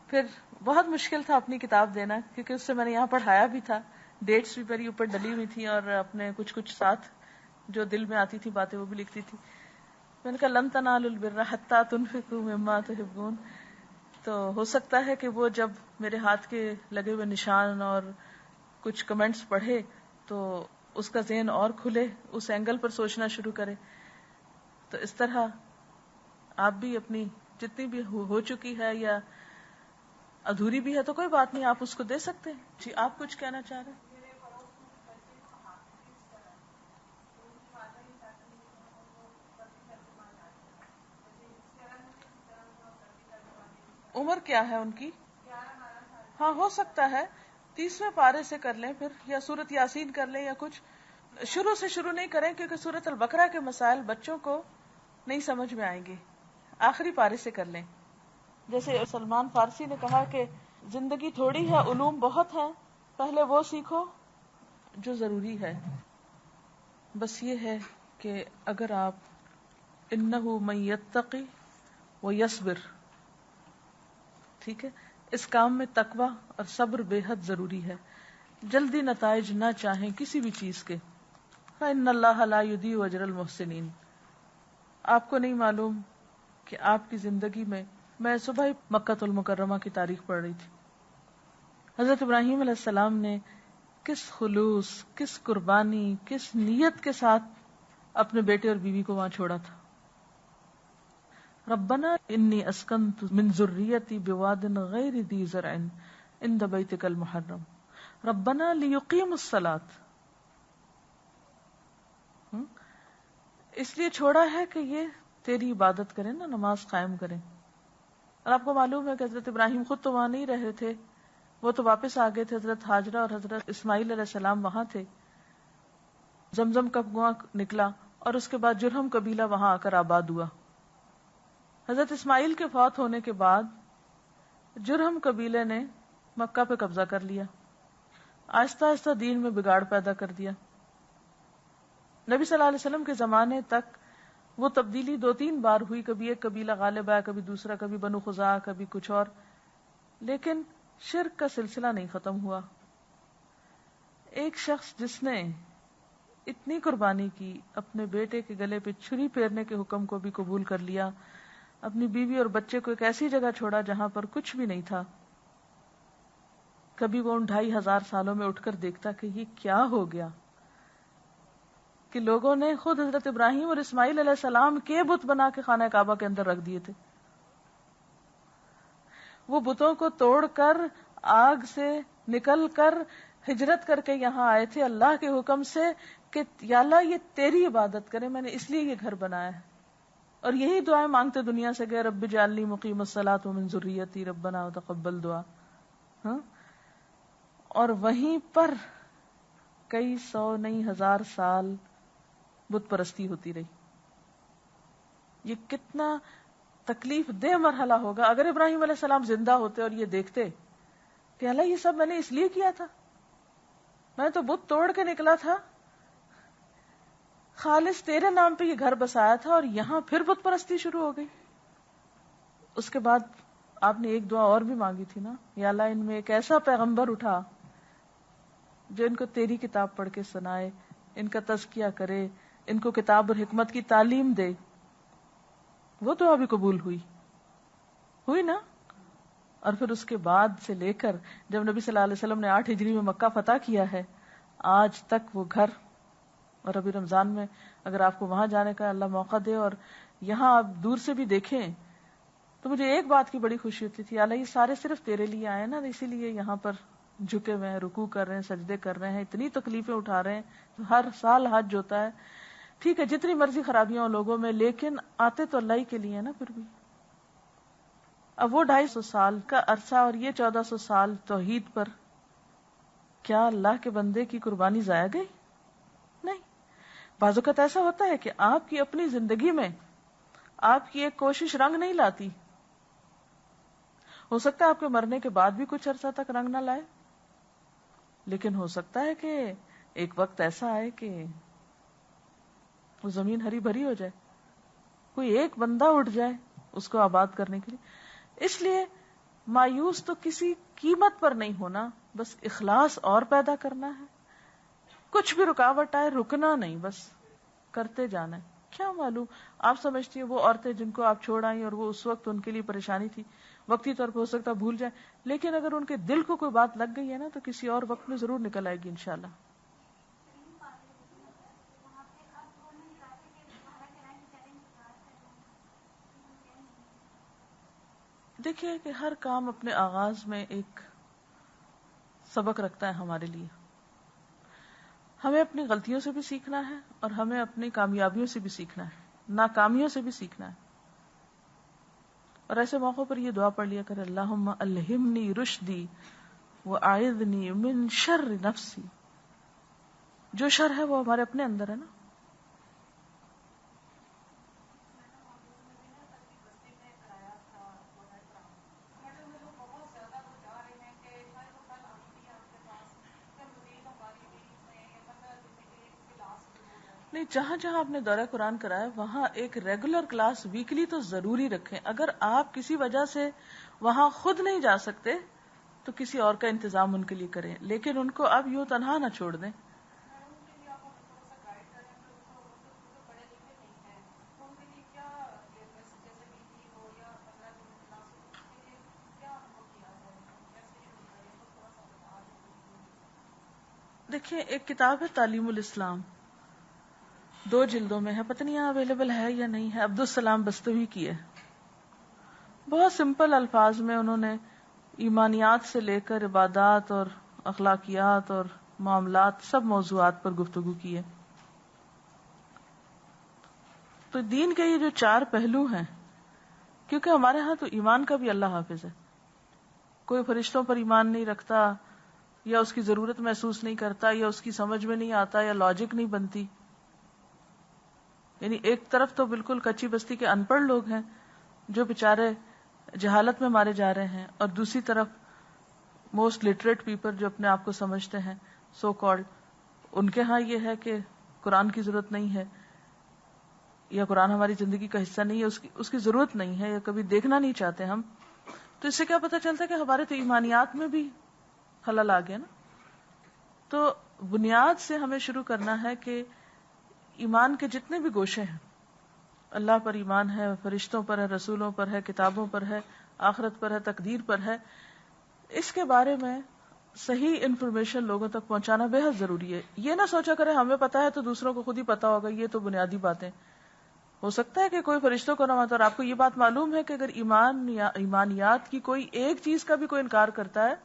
پھر بہت مشکل تھا اپنی کتاب دینا, کیونکہ اس سے میں نے یہاں پڑھایا بھی تھا, ڈیٹس بھی میری اوپر ڈلی ہوئی تھی, اور اپنے کچھ ساتھ جو دل میں آتی تھی باتیں وہ بھی لکھتی تھی. میں نے کہا لن تنالوا البر حتی تنفقوا مما تحبون. تو ہو سکتا ہے کہ وہ جب میرے ہاتھ کے لگے ہوئے نشان اور کچھ کمنٹس پڑھے تو اس کا ذہن اور کھلے, اس اینگل پر سوچنا شروع کرے. تو اس طرح آپ بھی اپنی جتنی بھی ہو چکی ہے یا ادھوری بھی ہے تو کوئی بات نہیں, آپ اس کو دے سکتے ہیں. جی, آپ کچھ کہنا چاہ رہے ہیں؟ عمر کیا ہے ان کی؟ ہاں, ہو سکتا ہے 30ویں پارے سے کر لیں پھر, یا سورت یاسین کر لیں, یا کچھ. شروع سے شروع نہیں کریں کیونکہ سورت البقرہ کے مسائل بچوں کو نہیں سمجھ میں آئیں گے. آخری پارے سے کر لیں. جیسے سلمان فارسی نے کہا کہ زندگی تھوڑی ہے, علوم بہت ہیں, پہلے وہ سیکھو جو ضروری ہے. بس یہ ہے کہ اگر آپ انہ من یتقی و یصبر, ٹھیک ہے, اس کام میں تقوی اور صبر بے حد ضروری ہے. جلدی نتائج نہ چاہیں کسی بھی چیز کے. فإن اللہ لا یضیع اجر المحسنین. آپ کو نہیں معلوم کہ آپ کی زندگی میں صبح ہی مکۃ المکرمہ کی تاریخ پڑھ رہی تھی. حضرت ابراہیم علیہ السلام نے کس خلوص, کس قربانی, کس نیت کے ساتھ اپنے بیٹے اور بیوی کو وہاں چھوڑا تھا. ربنا انی اسکنت من ذریتی بواد غیر ذی زرع عند بیتک المحرم ربنا لیقیموا الصلاۃ. اس لیے چھوڑا ہے کہ یہ تیری عبادت کریں نا, نماز قائم کریں. اور آپ کو معلوم ہے کہ حضرت ابراہیم خود تو وہاں نہیں رہے تھے, وہ تو واپس آ گئے تھے. حضرت ہاجرہ اور حضرت اسماعیل علیہ السلام وہاں تھے. زمزم کا کنواں نکلا اور اس کے بعد جرہم قبیلہ وہاں آ کر آباد ہوا. حضرت اسماعیل کے فوت ہونے کے بعد جرہم قبیلے نے مکہ پہ قبضہ کر لیا, آہستہ آہستہ دین میں بگاڑ پیدا کر دیا. نبی صلی اللہ علیہ وسلم کے زمانے تک وہ تبدیلی 2-3 بار ہوئی, کبھی ایک قبیلہ غالب آیا, کبھی دوسرا, کبھی بنو خزاعہ, کبھی کچھ اور, لیکن شرک کا سلسلہ نہیں ختم ہوا. ایک شخص جس نے اتنی قربانی کی, اپنے بیٹے کے گلے پہ چھری پھیرنے کے حکم کو بھی قبول کر لیا, اپنی بیوی اور بچے کو ایک ایسی جگہ چھوڑا جہاں پر کچھ بھی نہیں تھا. کبھی وہ ان 2500 سالوں میں اٹھ کر دیکھتا کہ یہ کیا ہو گیا, کہ لوگوں نے خود حضرت ابراہیم اور اسماعیل علیہ السلام کے بت بنا کے خانہ کعبہ کے اندر رکھ دیے تھے. وہ بتوں کو توڑ کر آگ سے نکل کر ہجرت کر کے یہاں آئے تھے اللہ کے حکم سے کہ یا اللہ یہ تیری عبادت کرے، میں نے اس لیے یہ گھر بنایا ہے. اور یہی دعائیں مانگتے دنیا سے گئے، رب اجعلنی مقیم الصلاۃ ومن ذریتی ربنا وتقبل دعا. ہاں، اور وہیں پر کئی سو نہیں ہزار سال بت پرستی ہوتی رہی. یہ کتنا تکلیف دہ مرحلہ ہوگا اگر ابراہیم علیہ السلام زندہ ہوتے اور یہ دیکھتے کہ اللہ یہ سب میں نے اس لیے کیا تھا، میں تو بت توڑ کے نکلا تھا، خالص تیرے نام پہ یہ گھر بسایا تھا اور یہاں پھر بت پرستی شروع ہو گئی. اس کے بعد آپ نے ایک دعا اور بھی مانگی تھی نا، یا اللہ ان میں ایک ایسا پیغمبر اٹھا جو ان کو تیری کتاب پڑھ کے سنائے، ان کا تزکیہ کرے، ان کو کتاب اور حکمت کی تعلیم دے. وہ دعا بھی قبول ہوئی نا. اور پھر اس کے بعد سے لے کر جب نبی صلی اللہ علیہ وسلم نے 8 ہجری میں مکہ فتح کیا ہے، آج تک وہ گھر. اور ابھی رمضان میں اگر آپ کو وہاں جانے کا اللہ موقع دے اور یہاں آپ دور سے بھی دیکھیں تو مجھے ایک بات کی بڑی خوشی ہوتی تھی، اللہ یہ سارے صرف تیرے لیے آئے نا، اسی لیے یہاں پر جھکے ہوئے ہیں، رکوع کر رہے ہیں، سجدے کر رہے ہیں، اتنی تکلیفیں اٹھا رہے ہیں. ہر سال حج ہوتا ہے، ٹھیک ہے جتنی مرضی خرابیاں ہوں لوگوں میں، لیکن آتے تو اللہ ہی کے لیے نا. پھر بھی اب وہ 250 سال کا عرصہ اور یہ 1400 سال توحید پر، کیا اللہ کے بندے کی قربانی ضائع گئی؟ نہیں. بعض اوقات ایسا ہوتا ہے کہ آپ کی اپنی زندگی میں آپ کی ایک کوشش رنگ نہیں لاتی، ہو سکتا ہے آپ کے مرنے کے بعد بھی کچھ عرصہ تک رنگ نہ لائے، لیکن ہو سکتا ہے کہ ایک وقت ایسا آئے کہ وہ زمین ہری بھری ہو جائے، کوئی ایک بندہ اٹھ جائے اس کو آباد کرنے کے لیے. اس لیے مایوس تو کسی قیمت پر نہیں ہونا، بس اخلاص اور پیدا کرنا ہے. کچھ بھی رکاوٹ آئے رکنا نہیں، بس کرتے جانا ہے. کیا معلوم آپ سمجھتی ہیں وہ عورتیں جن کو آپ چھوڑ آئی اور وہ اس وقت ان کے لیے پریشانی تھی، وقتی طور پہ ہو سکتا بھول جائیں، لیکن اگر ان کے دل کو کوئی بات لگ گئی ہے نا تو کسی اور وقت میں ضرور نکل آئے گی انشاءاللہ. دیکھیے کہ ہر کام اپنے آغاز میں ایک سبق رکھتا ہے ہمارے لیے. ہمیں اپنی غلطیوں سے بھی سیکھنا ہے اور ہمیں اپنی کامیابیوں سے بھی سیکھنا ہے، ناکامیوں سے بھی سیکھنا ہے. اور ایسے موقعوں پر یہ دعا پڑھ لیا کرے، اللہم الہمنی رشدی واعذنی من شر نفسی. جو شر ہے وہ ہمارے اپنے اندر ہے نا. نہیں، جہاں جہاں آپ نے دورہ قرآن کرایا وہاں ایک ریگولر کلاس ویکلی تو ضروری رکھیں. اگر آپ کسی وجہ سے وہاں خود نہیں جا سکتے تو کسی اور کا انتظام ان کے لیے کریں، لیکن ان کو اب یوں تنہا نہ چھوڑ دیں. دیکھیں ایک کتاب ہے تعلیم الاسلام، 2 جلدوں میں ہے، پتہ نہیں یہاں اویلیبل ہے یا نہیں ہے، عبدالسلام بستوی کی ہے. بہت سمپل الفاظ میں انہوں نے ایمانیات سے لے کر عبادات اور اخلاقیات اور معاملات سب موضوعات پر گفتگو کی ہے. تو دین کے یہ جو 4 پہلو ہیں، کیونکہ ہمارے ہاں تو ایمان کا بھی اللہ حافظ ہے، کوئی فرشتوں پر ایمان نہیں رکھتا یا اس کی ضرورت محسوس نہیں کرتا یا اس کی سمجھ میں نہیں آتا یا لاجک نہیں بنتی. یعنی ایک طرف تو بالکل کچی بستی کے ان پڑھ لوگ ہیں جو بےچارے جہالت میں مارے جا رہے ہیں، اور دوسری طرف موسٹ لٹریٹ پیپل جو اپنے آپ کو سمجھتے ہیں سو کالڈ، ان کے ہاں یہ ہے کہ قرآن کی ضرورت نہیں ہے یا قرآن ہماری زندگی کا حصہ نہیں ہے، اس کی ضرورت نہیں ہے یا کبھی دیکھنا نہیں چاہتے ہم. تو اس سے کیا پتہ چلتا ہے کہ ہمارے تو ایمانیات میں بھی خلل آ گیا نا. تو بنیاد سے ہمیں شروع کرنا ہے کہ ایمان کے جتنے بھی گوشے ہیں، اللہ پر ایمان ہے، فرشتوں پر ہے، رسولوں پر ہے، کتابوں پر ہے، آخرت پر ہے، تقدیر پر ہے، اس کے بارے میں صحیح انفارمیشن لوگوں تک پہنچانا بے حد ضروری ہے. یہ نہ سوچا کرے ہمیں پتا ہے تو دوسروں کو خود ہی پتا ہوگا، یہ تو بنیادی باتیں. ہو سکتا ہے کہ کوئی فرشتوں کو نہ مانتا، اور آپ کو یہ بات معلوم ہے کہ اگر ایمان یا ایمانیات کی کوئی ایک چیز کا بھی کوئی انکار کرتا ہے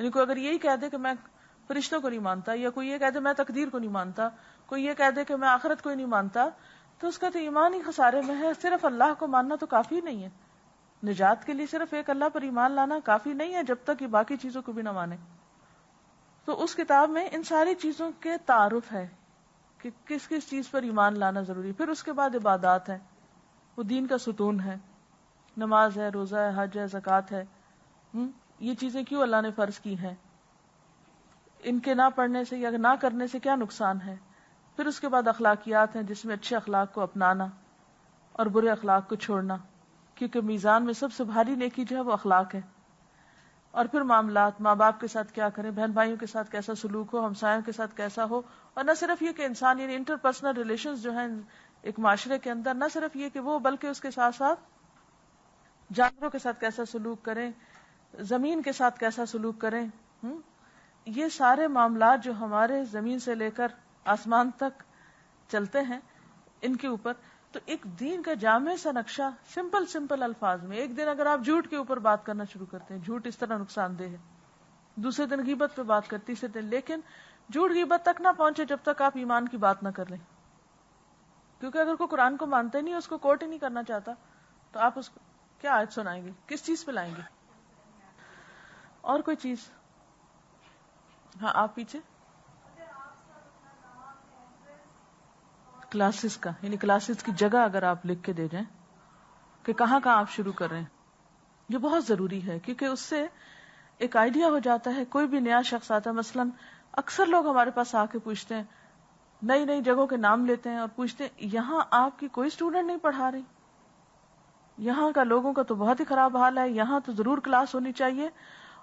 یعنی کوئی اگر یہی کہہ دے کہ میں فرشتوں کو نہیں مانتا، یا کوئی یہ کہہ دے میں تقدیر کو نہیں مانتا، کوئی یہ کہہ دے کہ میں آخرت کو ہی نہیں مانتا، تو اس کا تو ایمان ہی خسارے میں ہے. صرف اللہ کو ماننا تو کافی نہیں ہے. نجات کے لیے صرف ایک اللہ پر ایمان لانا کافی نہیں ہے جب تک یہ باقی چیزوں کو بھی نہ مانے. تو اس کتاب میں ان ساری چیزوں کے تعارف ہے کہ کس کس چیز پر ایمان لانا ضروری. پھر اس کے بعد عبادات ہے، وہ دین کا ستون ہے، نماز ہے، روزہ ہے، حج ہے، زکوٰۃ ہے. یہ چیزیں کیوں اللہ نے فرض کی ہیں، ان کے نہ پڑھنے سے یا نہ کرنے سے کیا نقصان ہے. پھر اس کے بعد اخلاقیات ہیں جس میں اچھے اخلاق کو اپنانا اور برے اخلاق کو چھوڑنا، کیونکہ میزان میں سب سے بھاری نیکی جو ہے وہ اخلاق ہے. اور پھر معاملات، ماں باپ کے ساتھ کیا کریں، بہن بھائیوں کے ساتھ کیسا سلوک ہو، ہمسایوں کے ساتھ کیسا ہو. اور نہ صرف یہ کہ انسان یعنی انٹر پرسنل ریلیشنز جو ہیں ایک معاشرے کے اندر، نہ صرف یہ کہ وہ بلکہ اس کے ساتھ ساتھ جانوروں کے ساتھ کیسا سلوک کریں، زمین کے ساتھ کیسا سلوک کریں. یہ سارے معاملات جو ہمارے زمین سے لے کر آسمان تک چلتے ہیں، ان کے اوپر تو ایک دین کا جامع سا نقشہ سمپل الفاظ میں. ایک دن اگر آپ جھوٹ کے اوپر بات کرنا شروع کرتے ہیں، جھوٹ اس طرح نقصان دہ ہے، دوسرے دن غیبت پہ بات کرتے، تیسرے دن، لیکن جھوٹ غیبت تک نہ پہنچے جب تک آپ ایمان کی بات نہ کر لیں. کیونکہ اگر کوئی قرآن کو مانتا ہی نہیں، اس کو کوٹ ہی نہیں کرنا چاہتا، تو آپ اس کو کیا آیت سنائیں گے، کس چیز پہ لائیں گے. اور کوئی چیز؟ ہاں آپ پیچھے. کلاسز کا یعنی کلاسز کی جگہ اگر آپ لکھ کے دے جائیں کہ کہاں آپ شروع کر رہے ہیں، یہ بہت ضروری ہے. کیونکہ اس سے ایک آئیڈیا ہو جاتا ہے. کوئی بھی نیا شخص آتا ہے، مثلا اکثر لوگ ہمارے پاس آ کے پوچھتے ہیں، نئی نئی جگہوں کے نام لیتے ہیں اور پوچھتے ہیں یہاں آپ کی کوئی اسٹوڈنٹ نہیں پڑھا رہی، یہاں کا لوگوں کا تو بہت ہی خراب حال ہے، یہاں تو ضرور کلاس ہونی چاہیے.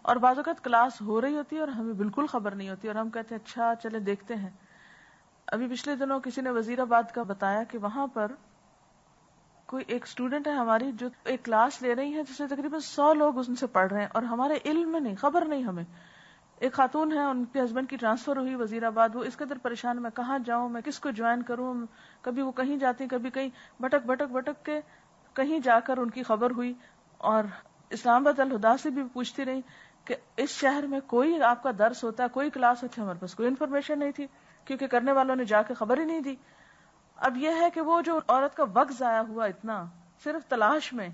اور بعض اوقات کلاس ہو رہی ہوتی ہے اور ہمیں بالکل خبر نہیں ہوتی، اور ہم کہتے ہیں اچھا چلے دیکھتے ہیں. ابھی پچھلے دنوں کسی نے وزیر آباد کا بتایا کہ وہاں پر کوئی ایک اسٹوڈنٹ ہے ہماری جو ایک کلاس لے رہی ہے جس میں تقریباً 100 لوگ ان سے پڑھ رہے ہیں، اور ہمارے علم میں نہیں، خبر نہیں ہمیں. ایک خاتون ہے، ان کے ہسبینڈ کی ٹرانسفر ہوئی وزیر آباد، وہ اس قدر پریشان، میں کہاں جاؤں، میں کس کو جوائن کروں. کبھی وہ کہیں جاتی، کبھی کہیں، بھٹک کے کہیں جا کر ان کی خبر ہوئی. اور اسلام آباد الہدا سے بھی پوچھتی رہی کہ اس شہر میں کوئی آپ کا درس ہوتا ہے، کوئی کلاس ہوتی ہے. ہمارے پاس کوئی انفارمیشن نہیں تھی کیونکہ کرنے والوں نے جا کے خبر ہی نہیں دی. اب یہ ہے کہ وہ جو عورت کا وقت ضائع ہوا اتنا صرف تلاش میں،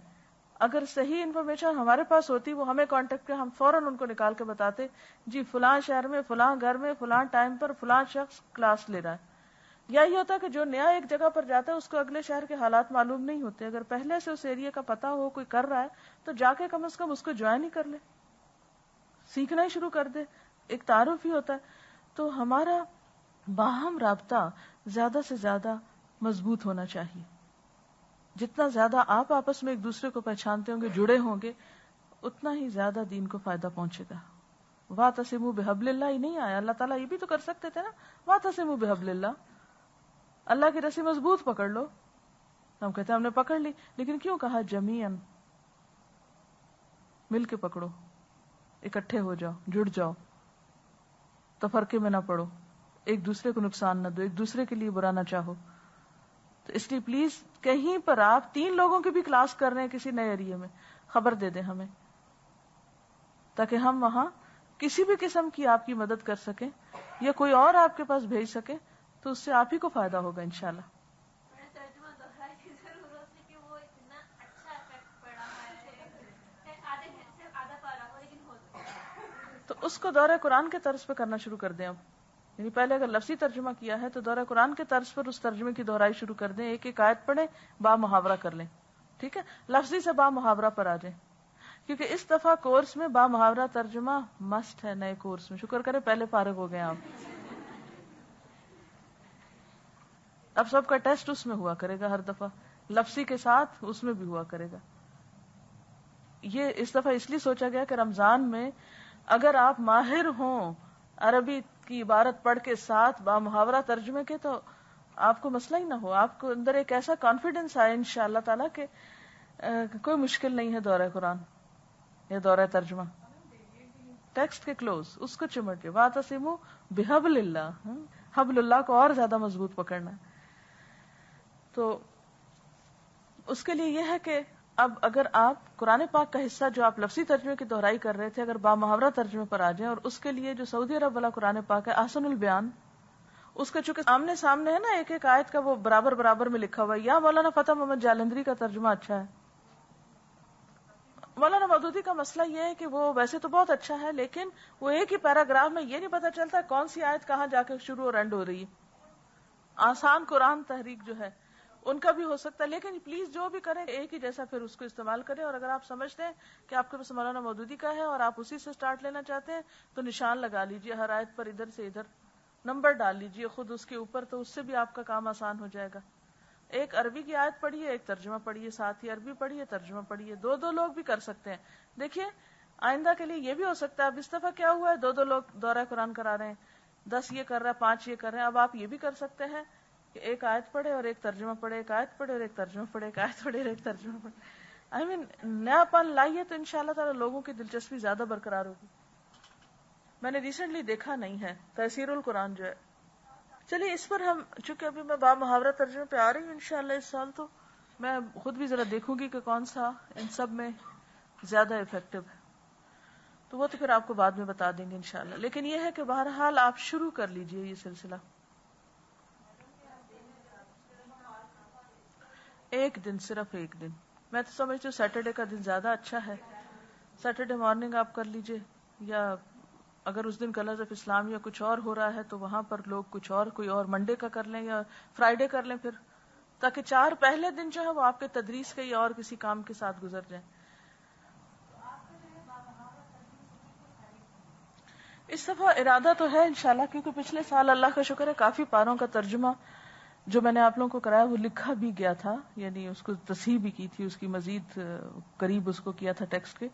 اگر صحیح انفارمیشن ہمارے پاس ہوتی، وہ ہمیں کانٹیکٹ کر، ہم فوراً ان کو نکال کے بتاتے جی فلاں شہر میں فلاں گھر میں فلاں ٹائم پر فلاں شخص کلاس لے رہا ہے. یا یہ ہوتا کہ جو نیا ایک جگہ پر جاتا ہے اس کو اگلے شہر کے حالات معلوم نہیں ہوتے، اگر پہلے سے اس ایریا کا پتا ہو کوئی کر رہا ہے تو جا کے کم از کم اس کو جوائن ہی کر لے، سیکھنا ہی شروع کر دے، ایک تعارف ہی ہوتا ہے. تو ہمارا باہم رابطہ زیادہ سے زیادہ مضبوط ہونا چاہیے. جتنا زیادہ آپ آپس میں ایک دوسرے کو پہچانتے ہوں گے، جڑے ہوں گے، اتنا ہی زیادہ دین کو فائدہ پہنچے گا. وَاعْتَصِمُوا بِحَبْلِ اللَّهِ ہی نہیں آیا، اللہ تعالیٰ یہ بھی تو کر سکتے تھے نا، وَاعْتَصِمُوا بِحَبْلِ اللَّهِ، اللہ کی رسی مضبوط پکڑ لو. ہم کہتے ہیں ہم نے پکڑ لی، لیکن کیوں کہا جمیعاً، مل کے پکڑو، اکٹھے ہو جاؤ، جڑ جاؤ، تفرقے میں نہ پڑو، ایک دوسرے کو نقصان نہ دو، ایک دوسرے کے لیے برا نہ چاہو. تو اس لیے پلیز کہیں پر آپ 3 لوگوں کی بھی کلاس کر رہے ہیں کسی نئے ایریے میں، خبر دے دیں ہمیں، تاکہ ہم وہاں کسی بھی قسم کی آپ کی مدد کر سکیں یا کوئی اور آپ کے پاس بھیج سکے، تو اس سے آپ ہی کو فائدہ ہوگا انشاءاللہ. ترجمہ دوہرانے کی ضرورت ہے کہ وہ اتنا اچھا افیکٹ پڑا ہے، آدھے گھنٹے آدھا پارا ہو لیکن ہو تو اس کو دورہ قرآن کے طرز پہ کرنا شروع کر دیں. اب یعنی پہلے اگر لفظی ترجمہ کیا ہے تو دورہ قرآن کے طرز پر اس ترجمے کی دہرائی شروع کر دیں، ایک ایک آیت پڑھیں، با محاورہ کر لیں. ٹھیک ہے، لفظی سے با محاورہ پر آ جائیں، کیونکہ اس دفعہ کورس میں با محاورہ ترجمہ مسٹ ہے. نئے کورس میں شکر کرے پہلے فارغ ہو گئے آپ. اب سب کا ٹیسٹ اس میں ہوا کرے گا، ہر دفعہ لفظی کے ساتھ اس میں بھی ہوا کرے گا. یہ اس دفعہ اس لیے سوچا گیا کہ رمضان میں اگر آپ ماہر ہوں عربی کی عبارت پڑھ کے ساتھ با محاورہ ترجمے کے، تو آپ کو مسئلہ ہی نہ ہو، آپ کو اندر ایک ایسا کانفیڈنس آئے انشاءاللہ تعالیٰ کہ کوئی مشکل نہیں ہے دورہ قرآن یا دورہ ترجمہ. ٹیکسٹ کے کلوز اس کو چمٹے، وَاعْتَصِمُوا بِحَبْلِ اللَّهِ، حبل اللہ کو اور زیادہ مضبوط پکڑنا ہے. تو اس کے لیے یہ ہے کہ اب اگر آپ قرآن پاک کا حصہ جو آپ لفظی ترجمے کی دہرائی کر رہے تھے اگر بامحاورہ ترجمے پر آ جائیں، اور اس کے لیے جو سعودی عرب والا قرآن پاک ہے احسن البیان، اس کا چونکہ آمنے سامنے ہے نا ایک ایک آیت کا، وہ برابر برابر میں لکھا ہوا ہے. یا مولانا فتح محمد جالندری کا ترجمہ اچھا ہے. مولانا مودودی کا مسئلہ یہ ہے کہ وہ ویسے تو بہت اچھا ہے، لیکن وہ ایک ہی پیراگراف میں یہ نہیں پتا چلتا کون سی آیت کہاں جا کے شروع اور اینڈ ہو رہی ہے. آسان قرآن تحریک جو ہے ان کا بھی ہو سکتا ہے، لیکن پلیز جو بھی کریں ایک ہی جیسا پھر اس کو استعمال کریں. اور اگر آپ سمجھتے ہیں کہ آپ کے پاس مولانا مودودی کا ہے اور آپ اسی سے سٹارٹ لینا چاہتے ہیں تو نشان لگا لیجئے ہر آیت پر، ادھر سے ادھر نمبر ڈال لیجئے خود اس کے اوپر، تو اس سے بھی آپ کا کام آسان ہو جائے گا. ایک عربی کی آیت پڑھیے، ایک ترجمہ پڑھیے، ساتھ ہی عربی پڑھیے ترجمہ پڑھیے. دو دو لوگ بھی کر سکتے ہیں. دیکھیے آئندہ کے لیے یہ بھی ہو سکتا ہے، اب اس دفعہ کیا ہوا ہے، دو دو لوگ دورہ قرآن کرا رہے ہیں، 10 یہ کر رہا ہے، 5 یہ کر رہے ہیں. اب آپ یہ بھی کر سکتے ہیں کہ ایک آیت پڑھے اور ایک ترجمہ پڑھے، ایک آیت پڑھے اور ایک ترجمہ پڑھے، ایک آیت پڑھے اور ایک ترجمہ پڑھے. آئی مین نیا پن لائیے تو انشاءاللہ تعالی لوگوں کی دلچسپی زیادہ برقرار ہوگی. میں نے ریسنٹلی دیکھا نہیں ہے تفسیر القرآن جو ہے. چلیے اس پر ہم چونکہ ابھی میں بامحاورہ ترجمے پہ آ رہی ہوں انشاءاللہ اس سال، تو میں خود بھی ذرا دیکھوں گی کہ کون سا ان سب میں زیادہ افیکٹو ہے، تو وہ تو پھر آپ کو بعد میں بتا دیں گے انشاءاللہ. لیکن یہ ہے کہ بہرحال آپ شروع کر لیجئے یہ سلسلہ. ایک دن، صرف ایک دن. میں تو سمجھتی ہوں سیٹرڈے کا دن زیادہ اچھا ہے. سیٹرڈے مارننگ آپ کر لیجئے، یا اگر اس دن کلرز آف اسلام یا کچھ اور ہو رہا ہے تو وہاں پر لوگ کچھ اور کوئی اور منڈے کا کر لیں یا فرائیڈے کر لیں، پھر تاکہ 4 پہلے دن جو ہے وہ آپ کے تدریس کے یا اور کسی کام کے ساتھ گزر جائیں. اس دفعہ ارادہ تو ہے انشاءاللہ، کیونکہ پچھلے سال اللہ کا شکر ہے کافی پاروں کا ترجمہ جو میں نے آپ لوگوں کو کرایا وہ لکھا بھی گیا تھا، یعنی اس کو تصحیح بھی کی تھی، اس کی مزید قریب اس کو کیا تھا ٹیکسٹ کے.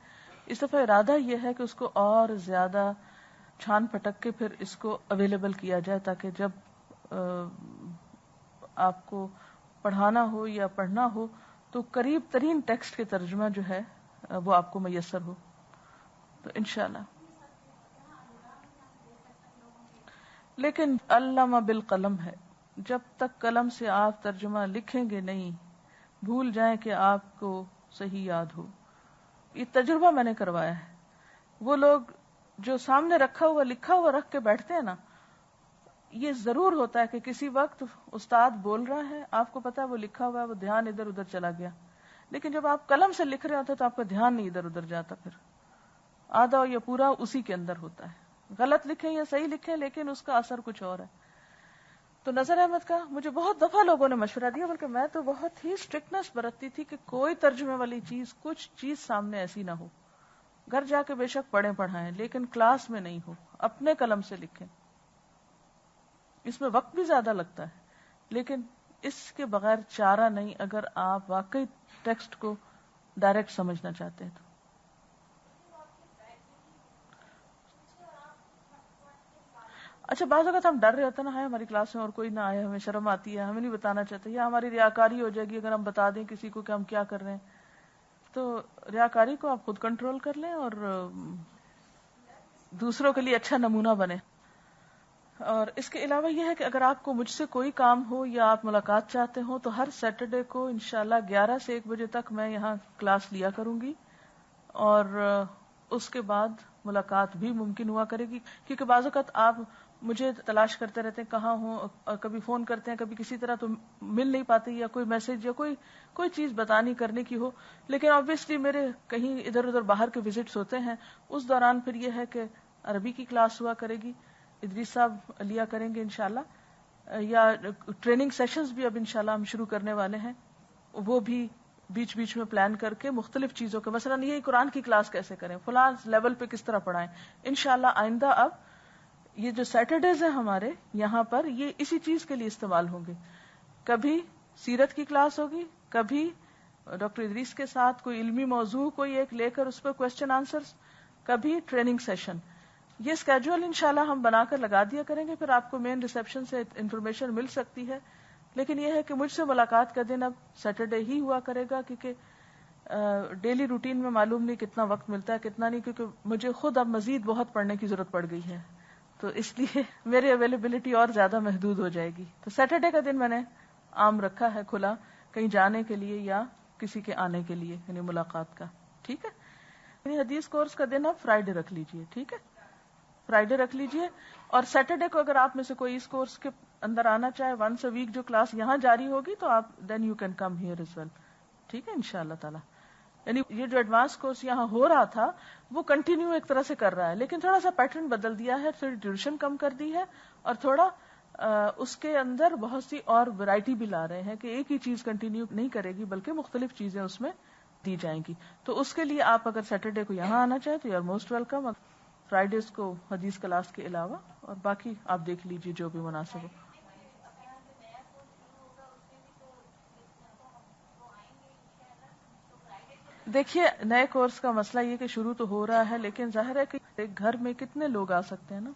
اس دفعہ ارادہ یہ ہے کہ اس کو اور زیادہ چھان پھٹک کے پھر اس کو اویلیبل کیا جائے، تاکہ جب آپ کو پڑھانا ہو یا پڑھنا ہو تو قریب ترین ٹیکسٹ کے ترجمہ جو ہے وہ آپ کو میسر ہو. تو انشاءاللہ. لیکن علامہ بالقلم ہے، جب تک قلم سے آپ ترجمہ لکھیں گے نہیں، بھول جائیں کہ آپ کو صحیح یاد ہو. یہ تجربہ میں نے کروایا ہے. وہ لوگ جو سامنے رکھا ہوا لکھا ہوا رکھ کے بیٹھتے ہیں نا، یہ ضرور ہوتا ہے کہ کسی وقت استاد بول رہا ہے، آپ کو پتا ہے وہ لکھا ہوا ہے، وہ دھیان ادھر ادھر چلا گیا، لیکن جب آپ قلم سے لکھ رہے ہوتے تو آپ کا دھیان نہیں ادھر ادھر جاتا، پھر آدھا یا پورا اسی کے اندر ہوتا ہے. غلط لکھیں یا صحیح لکھیں لیکن اس کا اثر کچھ اور ہے. تو نظر احمد کا مجھے بہت دفعہ لوگوں نے مشورہ دیا، بلکہ میں تو بہت ہی اسٹرکٹنس برتتی تھی کہ کوئی ترجمے والی چیز، کچھ چیز سامنے ایسی نہ ہو. گھر جا کے بے شک پڑھیں پڑھائیں لیکن کلاس میں نہیں ہو، اپنے قلم سے لکھیں. اس میں وقت بھی زیادہ لگتا ہے لیکن اس کے بغیر چارہ نہیں اگر آپ واقعی ٹیکسٹ کو ڈائریکٹ سمجھنا چاہتے ہیں تو. اچھا بعض اوقات ہم ڈر رہے ہوتے ہیں نا، ہماری کلاس میں اور کوئی نہ آئے، ہمیں شرم آتی ہے، ہمیں نہیں بتانا چاہتے، یا ہماری ریاکاری ہو جائے گی اگر ہم بتا دیں کسی کو کہ ہم کیا کر رہے ہیں. تو ریاکاری کو آپ خود کنٹرول کر لیں اور دوسروں کے لیے اچھا نمونہ بنے. اور اس کے علاوہ یہ ہے کہ اگر آپ کو مجھ سے کوئی کام ہو یا آپ ملاقات چاہتے ہو تو ہر سیٹرڈے کو انشاءاللہ 11 سے 1 بجے تک میں یہاں کلاس لیا کروں گی، اور اس کے بعد ملاقات بھی ممکن ہوا کرے گی. کیونکہ بعض اوقات آپ مجھے تلاش کرتے رہتے ہیں کہاں ہوں، کبھی فون کرتے ہیں، کبھی کسی طرح تو مل نہیں پاتے، یا کوئی میسج یا کوئی چیز بتانی کرنے کی ہو. لیکن آبویسلی میرے کہیں ادھر ادھر باہر کے وزٹس ہوتے ہیں، اس دوران پھر یہ ہے کہ عربی کی کلاس ہوا کرے گی، ادریس صاحب لیا کریں گے انشاءاللہ، یا ٹریننگ سیشنز بھی اب انشاءاللہ ہم شروع کرنے والے ہیں، وہ بھی بیچ بیچ میں پلان کر کے مختلف چیزوں کے، مثلا یہ قرآن کی کلاس کیسے کریں، فلاں لیول پہ کس طرح پڑھائیں. انشاءاللہ آئندہ اب یہ جو سیٹرڈیز ہیں ہمارے یہاں پر، یہ اسی چیز کے لیے استعمال ہوں گے. کبھی سیرت کی کلاس ہوگی، کبھی ڈاکٹر ادریس کے ساتھ کوئی علمی موضوع کوئی ایک لے کر اس پر کوسچن آنسرز، کبھی ٹریننگ سیشن. یہ اسکیجول انشاءاللہ ہم بنا کر لگا دیا کریں گے، پھر آپ کو مین ریسیپشن سے انفارمیشن مل سکتی ہے. لیکن یہ ہے کہ مجھ سے ملاقات کا دن اب سیٹرڈے ہی ہوا کرے گا، کیونکہ ڈیلی روٹین میں معلوم نہیں کتنا وقت ملتا ہے کتنا نہیں، کیونکہ مجھے خود اب مزید بہت پڑھنے کی ضرورت پڑ گئی ہے، تو اس لیے میری اویلیبلٹی اور زیادہ محدود ہو جائے گی. تو سیٹرڈے کا دن میں نے عام رکھا ہے کھلا، کہیں جانے کے لیے یا کسی کے آنے کے لیے، یعنی ملاقات کا. ٹھیک ہے، یعنی حدیث کورس کا دن آپ فرائیڈے رکھ لیجئے. ٹھیک ہے، فرائیڈے رکھ لیجئے. اور سیٹرڈے کو اگر آپ میں سے کوئی اس کورس کے اندر آنا چاہے، ونس اے ویک جو کلاس یہاں جاری ہوگی، تو آپ then you can come here as well. ٹھیک ہے انشاءاللہ تعالی. یعنی یہ جو ایڈوانس کورس یہاں ہو رہا تھا وہ کنٹینیو ایک طرح سے کر رہا ہے، لیکن تھوڑا سا پیٹرن بدل دیا ہے، تھوڑی ڈیوریشن کم کر دی ہے، اور تھوڑا اس کے اندر بہت سی اور ورائٹی بھی لا رہے ہیں کہ ایک ہی چیز کنٹینیو نہیں کرے گی بلکہ مختلف چیزیں اس میں دی جائیں گی. تو اس کے لیے آپ اگر سیٹرڈے کو یہاں آنا چاہیں تو you are most welcome. Fridays کو حدیث کلاس کے علاوہ، اور باقی آپ دیکھ لیجیے جو بھی مناسب ہو. دیکھیے نئے کورس کا مسئلہ یہ کہ شروع تو ہو رہا ہے، لیکن ظاہر ہے کہ ایک گھر میں کتنے لوگ آ سکتے ہیں نا،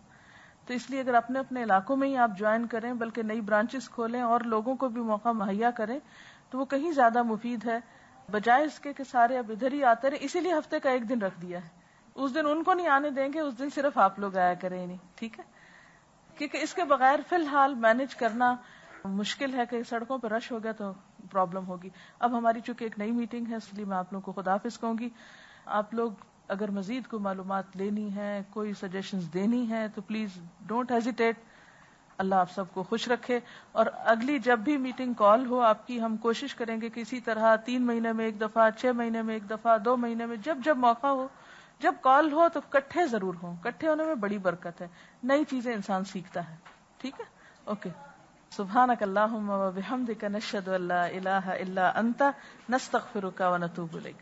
تو اس لیے اگر اپنے اپنے علاقوں میں ہی آپ جوائن کریں، بلکہ نئی برانچز کھولیں اور لوگوں کو بھی موقع مہیا کریں، تو وہ کہیں زیادہ مفید ہے بجائے اس کے کہ سارے اب ادھر ہی آتے رہے. اسی لیے ہفتے کا ایک دن رکھ دیا ہے، اس دن ان کو نہیں آنے دیں گے، اس دن صرف آپ لوگ آیا کریں. نہیں ٹھیک ہے، کیونکہ اس کے بغیر فی الحال مینج کرنا مشکل ہے کہ سڑکوں پہ رش ہو گیا تو پرابلم ہوگی. اب ہماری چونکہ ایک نئی میٹنگ ہے، اس لیے میں آپ لوگوں کو خداحافظ کہوں گی. آپ لوگ اگر مزید کوئی معلومات لینی ہے، کوئی سجیشنز دینی ہے، تو پلیز ڈونٹ ہیزیٹیٹ. اللہ آپ سب کو خوش رکھے. اور اگلی جب بھی میٹنگ کال ہو آپ کی، ہم کوشش کریں گے کہ اسی طرح 3 مہینے میں ایک دفعہ، 6 مہینے میں ایک دفعہ، 2 مہینے میں جب موقع ہو، جب کال ہو تو کٹھے ضرور ہوں. کٹھے ہونے میں بڑی برکت ہے، نئی چیزیں انسان سیکھتا ہے. ٹھیک ہے، اوکے. سبحانک اللہم و بحمدک، نشہد ان لا الہ الا انت، نستغفرک و نتوب الیک.